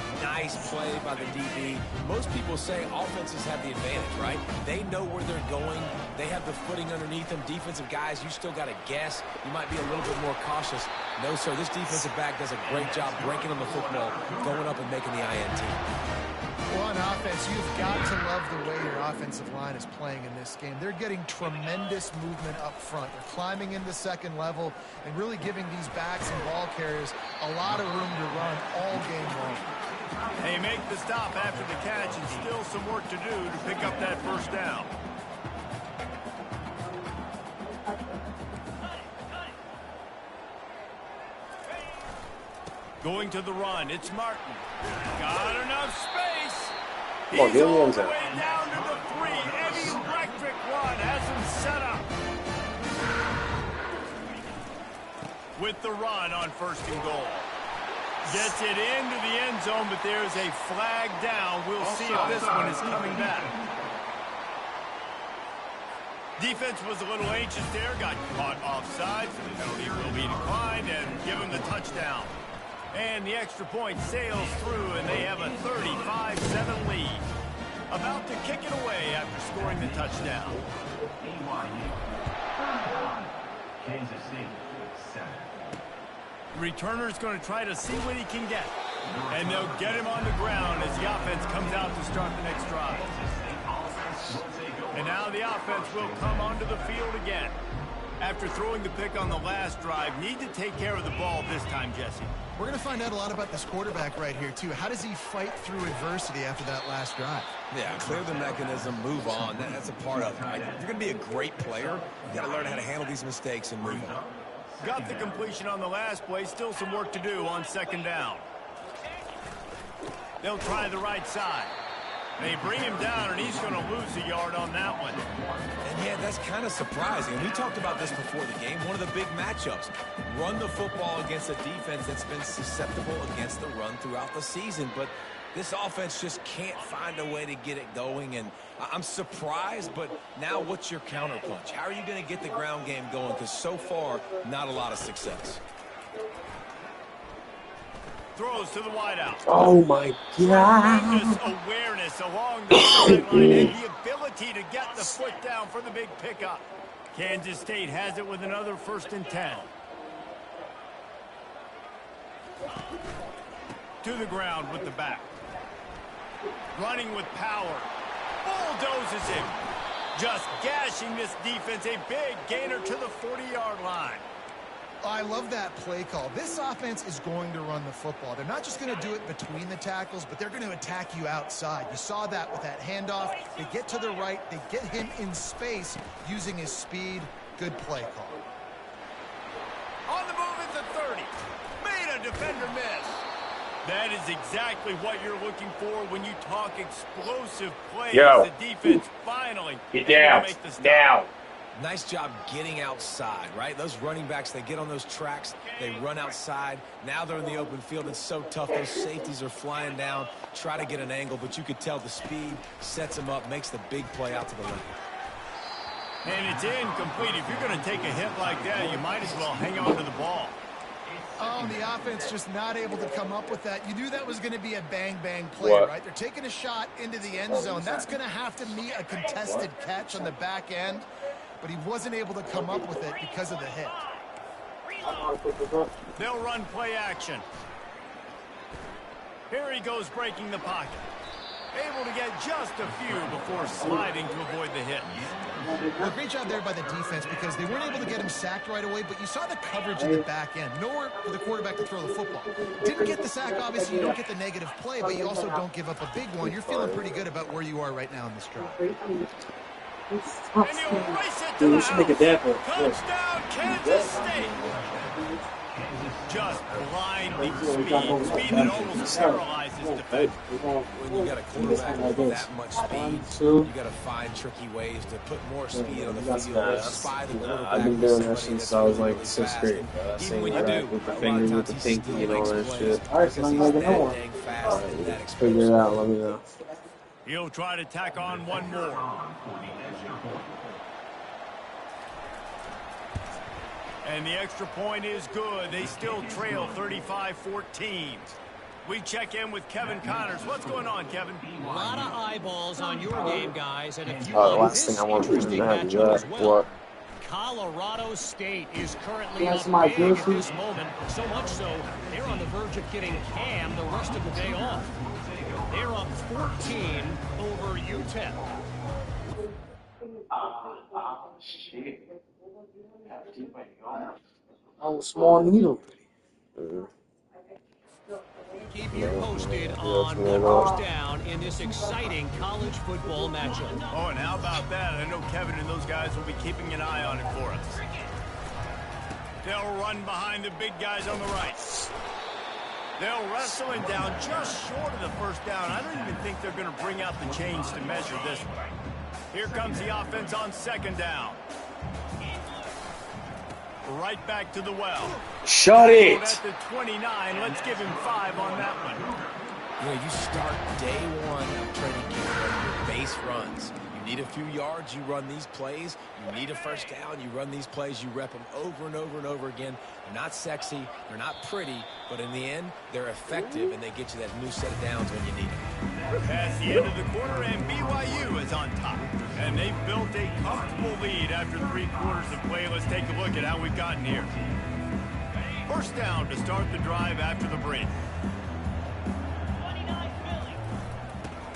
play by the DB. Most people say offenses have the advantage, right? They know where they're going. They have the footing underneath them. Defensive guys, you still got to guess. You might be a little bit more cautious. No, sir, this defensive back does a great job breaking on the football, going up and making the INT. Well, on offense, you've got to love the way your offensive line is playing in this game. They're getting tremendous movement up front. They're climbing into second level and really giving these backs and ball carriers a lot of room to run all game long. They make the stop after the catch and still some work to do to pick up that first down. Going to the run, it's Martin. Got enough space. Come on, He's all the the way down to the 3. Eddie electric run has him set up. With the run on 1st and goal. Gets it into the end zone, but there's a flag down. We'll see if this one is coming back. Defense was a little anxious there, got caught offside, so the penalty will be declined and give him the touchdown. And the extra point sails through, and they have a 35-7 lead. About to kick it away after scoring the touchdown. Kansas City, 7. The returner's going to try to see what he can get. And they'll get him on the ground as the offense comes out to start the next drive. And now the offense will come onto the field again. After throwing the pick on the last drive, need to take care of the ball this time, Jesse. We're going to find out a lot about this quarterback right here, too. How does he fight through adversity after that last drive? Yeah, clear the mechanism, move on. That's a part of it. Right? If you're going to be a great player, you got to learn how to handle these mistakes and move on. Got the completion on the last play. Still some work to do on second down. They'll try the right side. They bring him down, and he's going to lose a yard on that one. And, yeah, that's kind of surprising. We talked about this before the game. One of the big matchups. Run the football against a defense that's been susceptible against the run throughout the season. But this offense just can't find a way to get it going. And I'm surprised, but now what's your counterpunch? How are you going to get the ground game going? Because so far, not a lot of success. Throws to the wideout. Oh, my God. Tremendous awareness along the sideline and the ability to get the foot down for the big pickup. Kansas State has it with another 1st and 10. To the ground with the back. Running with power. Bulldozes him. Just gashing this defense. A big gainer to the 40-yard line. I love that play call. This offense is going to run the football. They're not just going to do it between the tackles, but they're going to attack you outside. You saw that with that handoff. They get to the right. They get him in space using his speed. Good play call. On the move at the 30. Made a defender miss. That is exactly what you're looking for when you talk explosive plays. Yo. The defense finally Get down. make the stop. Down. Nice job getting outside, right? Those running backs, they get on those tracks, they run outside. Now they're in the open field. It's so tough. Those safeties are flying down, try to get an angle, but you could tell the speed sets them up, makes the big play out to the left. And it's incomplete. If you're going to take a hit like that, you might as well hang on to the ball. Oh, the offense just not able to come up with that. You knew that was going to be a bang-bang play, right? They're taking a shot into the end zone. That's going to have to meet a contested catch on the back end, but he wasn't able to come up with it because of the hit. They'll run play action. Here he goes breaking the pocket. Able to get just a few before sliding to avoid the hit. Well, great job there by the defense because they weren't able to get him sacked right away, but you saw the coverage in the back end. Nowhere for the quarterback to throw the football. Didn't get the sack, obviously. You don't get the negative play, but you also don't give up a big one. You're feeling pretty good about where you are right now in this drive. And he'll race it to Dude, the we should make a house. dab for Touchdown, Kansas State. Just blinding speed. Speed that almost paralyzes defense. When you got a quarterback with that much speed, you got to find tricky ways to put more speed on the field. Spy the quarterback. I've been doing that since I was like really 6th fast. grade. Bro. I Even seen when that you do, with the a lot finger, of with the times he pinky, still and all makes that plays shit. Alright, so because I'm he's making that one. dang fast and that Figure it explosive. out. Let me know. He'll try to tack on one more. And the extra point is good. They still trail 35-14. We check in with Kevin Connors. What's going on, Kevin? A lot of eyeballs on your game, guys, and if you The like last this thing I want to do is interesting have matchup as that. well. What? Colorado State is currently Yes, up my big at jersey. this moment, so much so they're on the verge of getting Cam the rest of the day off. They're up 14 over UTEP. Shit. Oh, small needle. Keep you posted on what goes down in this exciting college football matchup. Oh, and how about that? I know Kevin and those guys will be keeping an eye on it for us. They'll run behind the big guys on the right. They'll wrestle him down just short of the first down. I don't even think they're going to bring out the chains to measure this one. Here comes the offense on second down. Right back to the well. Shut it! At the 29, let's give him 5 on that one. You know, you start day one of training camp with your base runs. You need a few yards, you run these plays. You need a first down, you run these plays. You rep them over and over and over again. They're not sexy, they're not pretty, but in the end, they're effective, and they get you that new set of downs when you need them. Past the end of the quarter, and BYU is on top. And they've built a comfortable lead after 3 quarters of play. Let's take a look at how we've gotten here. First down to start the drive after the break.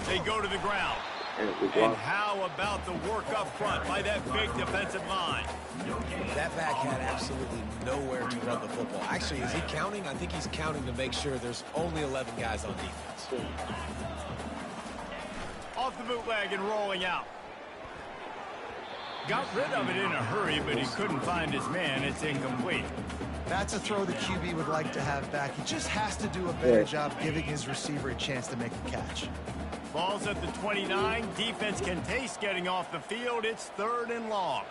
They go to the ground. And how about the work up front by that big defensive line? That back had absolutely nowhere to run the football. Actually, is he counting? I think he's counting to make sure there's only 11 guys on defense. Off the bootleg and rolling out. Got rid of it in a hurry, but he couldn't find his man. It's incomplete. That's a throw the QB would like to have back. He just has to do a better job giving his receiver a chance to make a catch. Ball's at the 29. Defense can taste getting off the field. It's 3rd and long.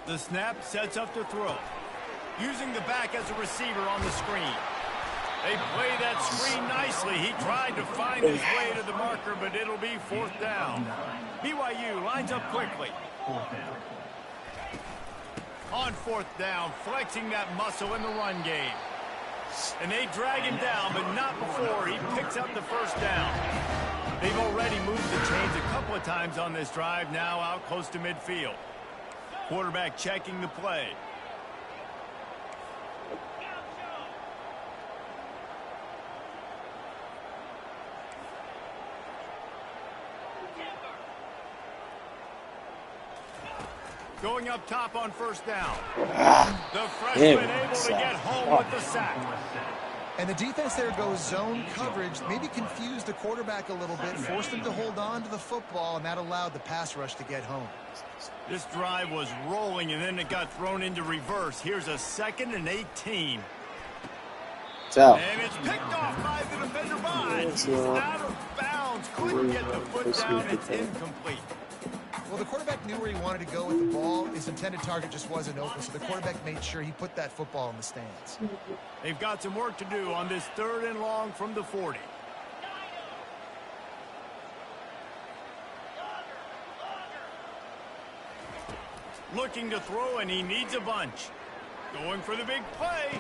The snap sets up to throw. Using the back as a receiver on the screen. They play that screen nicely. He tried to find his way to the marker, but it'll be 4th down. BYU lines up quickly. On 4th down, flexing that muscle in the run game. And they drag him down, but not before he picks up the first down. They've already moved the chains a couple of times on this drive, now out close to midfield. Quarterback checking the play. Going up top on first down. The freshman able to get home with the sack. And the defense there goes zone coverage, maybe confused the quarterback a little bit, forced him to hold on to the football, and that allowed the pass rush to get home. This drive was rolling, and then it got thrown into reverse. Here's a 2nd and 18. It's out. And it's picked off by the defender Bonds. He's out of bounds. Couldn't get the foot down. It's incomplete. Well, the quarterback knew where he wanted to go with the ball. His intended target just wasn't open, so the quarterback made sure he put that football in the stands. They've got some work to do on this 3rd and long from the 40. Looking to throw, and he needs a bunch. Going for the big play.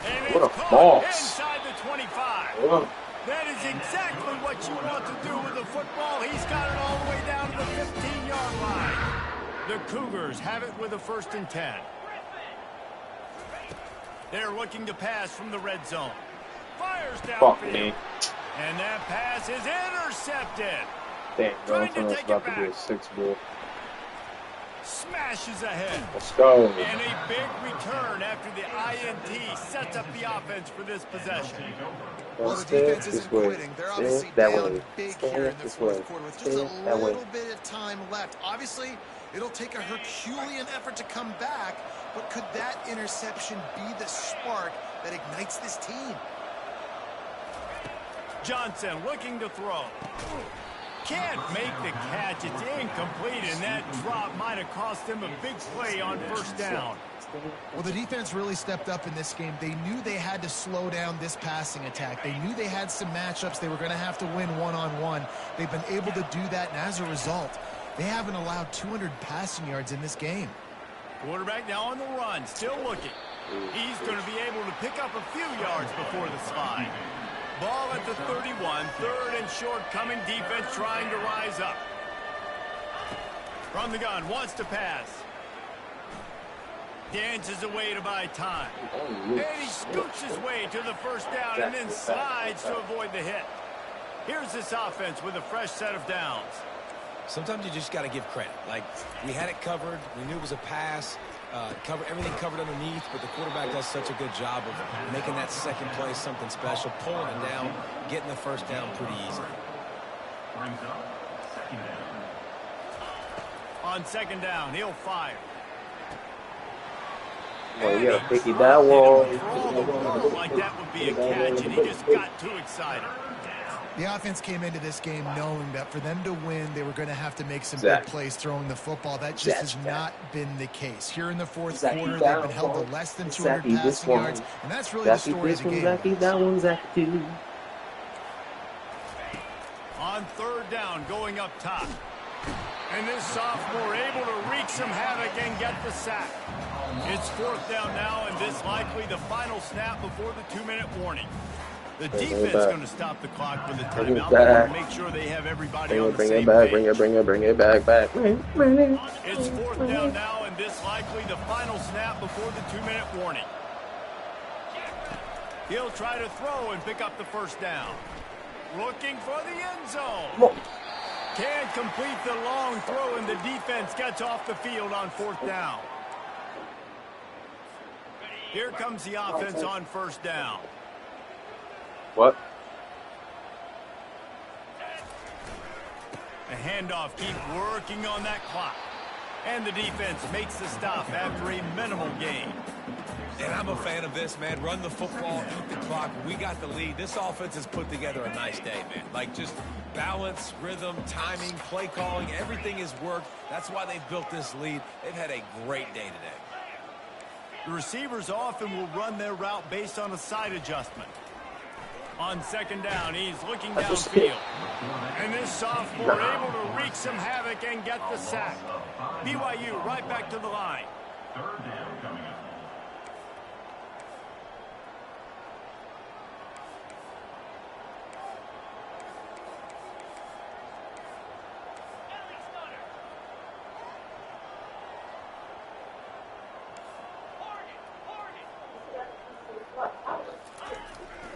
And What it's a caught boss. inside the 25. Oh. That is exactly what you want to do with the football. He's got it all the way down to the 15-yard line. The Cougars have it with a 1st and 10. They're looking to pass from the red zone. Fires downfield. And that pass is intercepted. Damn, bro, Trying to I'm take about it to do a back. 6 ball. Smashes ahead. Let's go. And a big return after the INT sets up the offense for this possession. Well, the defense isn't quitting. They're obviously that down way. big Stay here in the this fourth way. quarter with just Stay a that way. little bit of time left. Obviously, it'll take a Herculean effort to come back, but could that interception be the spark that ignites this team? Johnson looking to throw. Can't make the catch. It's incomplete, and that drop might have cost him a big play on first down. Well, the defense really stepped up in this game. They knew they had to slow down this passing attack. They knew they had some matchups they were going to have to win one-on-one. They've been able to do that, and as a result, they haven't allowed 200 passing yards in this game. Quarterback now on the run, still looking. He's going to be able to pick up a few yards before the slide. Ball at the 31, third and short coming, defense trying to rise up. From the gun, wants to pass. Dances away to buy time. And he scoots his way to the first down and then slides to avoid the hit. Here's this offense with a fresh set of downs. Sometimes you just got to give credit. Like, we had it covered. We knew it was a pass. Everything covered underneath, but the quarterback does such a good job of making that second play something special, pulling it down, getting the first down pretty easily. Brings up second down. On second down, he'll fire. Well, you gotta picky that one. Like that would be a catch, and he just got too excited. The offense came into this game knowing that for them to win, they were going to have to make some big plays throwing the football. That just has not been the case. Here in the fourth quarter, they've been held to less than 200 passing yards, and that's really the story of the game. That one, Zach, too. On third down, going up top. And this sophomore able to wreak some havoc and get the sack. It's fourth down now, and this likely the final snap before the 2-minute warning. The defense is going to stop the clock with a timeout. They want to make sure they have everybody on the same page. Bring it back. It's fourth down now, and this likely the final snap before the 2-minute warning. He'll try to throw and pick up the first down. Looking for the end zone. Can't complete the long throw, and the defense gets off the field on fourth down. Here comes the offense on first down. What? The handoff, keep working on that clock. And the defense makes the stop after a minimal gain. And I'm a fan of this, man. Run the football, eat the clock. We got the lead. This offense has put together a nice day, man. Like, just balance, rhythm, timing, play calling, everything has worked. That's why they've built this lead. They've had a great day today. The receivers often will run their route based on a side adjustment. On second down, he's looking downfield. And this sophomore able to wreak some havoc and get the sack. BYU right back to the line. Third down coming up.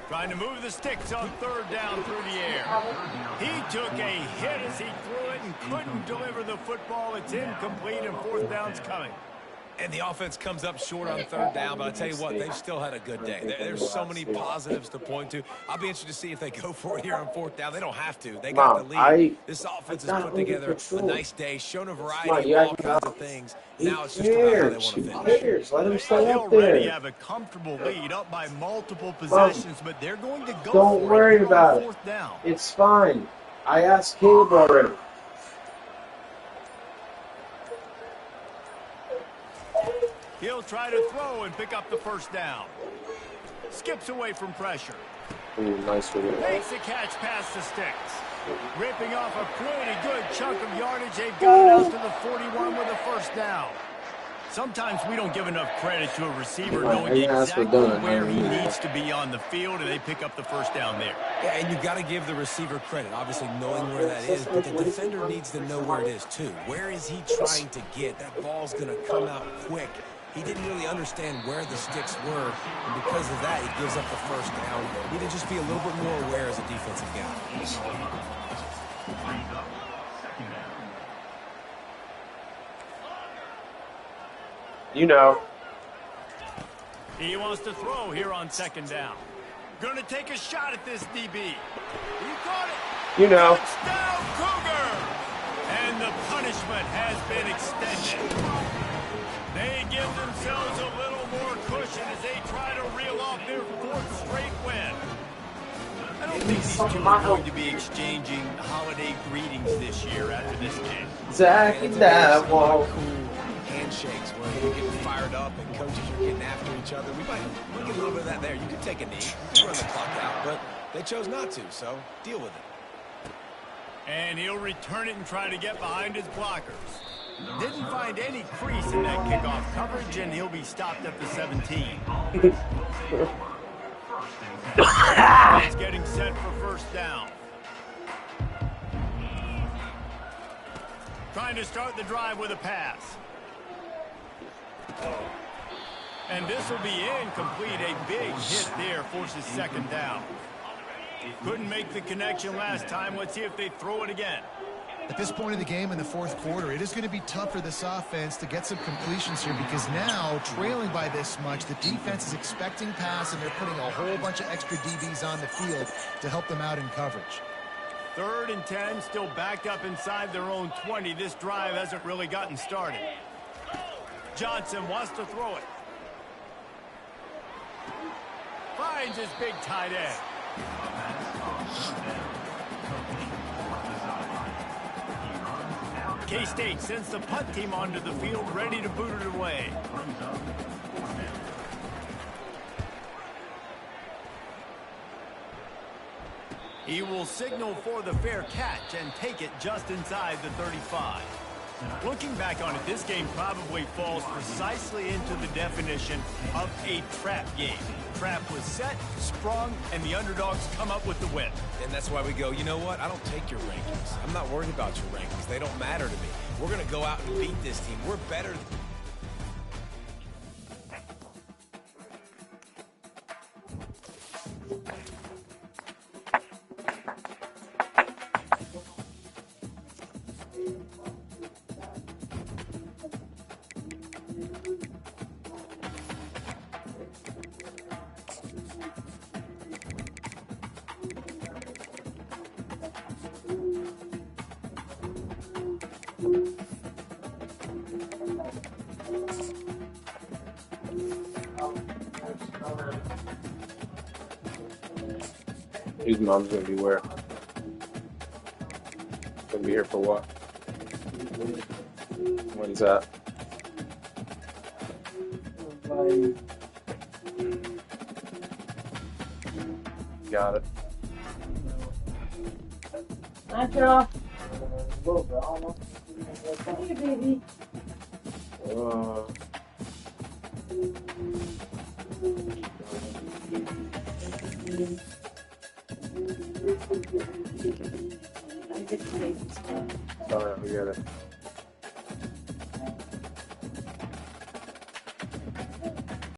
Trying to move the sticks on third down through the air. He took a hit as he threw it and couldn't deliver the football. It's incomplete, and fourth down's coming. And the offense comes up short on third down, but I tell you what, they've still had a good day. There's so many positives to point to. I'll be interested to see if they go for it here on fourth down. They don't have to. They got the lead. This offense has put together a nice day, shown a variety of all kinds of things. Now it's just about how they want to finish. Let him stay They up already there. have a comfortable lead, up by multiple possessions, but they're going to go Don't for worry it about on it. fourth down. It's fine. I asked Caleb already. He'll try to throw and pick up the first down. Skips away from pressure. Ooh, nice video. Makes the catch past the sticks. Ripping off a pretty good chunk of yardage. They've got it out to the 41 with a first down. Sometimes we don't give enough credit to a receiver knowing exactly where he needs to be on the field, and they pick up the first down there. Yeah, and you got to give the receiver credit, obviously knowing where that is, but the defender needs to know where it is too. Where is he trying to get? That ball's going to come out quick. He didn't really understand where the sticks were, and because of that, he gives up the first down. He need to just be a little bit more aware as a defensive guy. Brings up second down. You know. He wants to throw here on second down. Going to take a shot at this DB. He caught it. You know. Touchdown, Cougar! And And the punishment has been extended. They give themselves a little more cushion as they try to reel off their 4th straight win. I don't think these two are going to be exchanging holiday greetings this year after this game. Zach and that cool handshakes where you're getting fired up and coaches are getting after each other. We might get a little bit of that there. You could take a knee, you could run the clock out, but they chose not to, so deal with it. And he'll return it and try to get behind his blockers. Didn't find any crease in that kickoff coverage, and he'll be stopped at the 17. He's getting set for first down. Trying to start the drive with a pass. And this will be incomplete. A big hit there forces second down. Couldn't make the connection last time. Let's see if they throw it again. At this point in the game in the 4th quarter, it is going to be tough for this offense to get some completions here because now, trailing by this much, the defense is expecting pass and they're putting a whole bunch of extra DBs on the field to help them out in coverage. 3rd and 10, still backed up inside their own 20. This drive hasn't really gotten started. Johnson wants to throw it. Finds his big tight end. K-State sends the punt team onto the field, ready to boot it away. He will signal for the fair catch and take it just inside the 35. Looking back on it, this game probably falls precisely into the definition of a trap game. Trap was set, sprung, and the underdogs come up with the win. And that's why we go, you know what? I don't take your rankings. I'm not worried about your rankings. They don't matter to me. We're going to go out and beat this team. We're better. His mom's gonna be where? Gonna be here for what? When's that? Got it. Nacho. Come here, baby. Alright, we got it.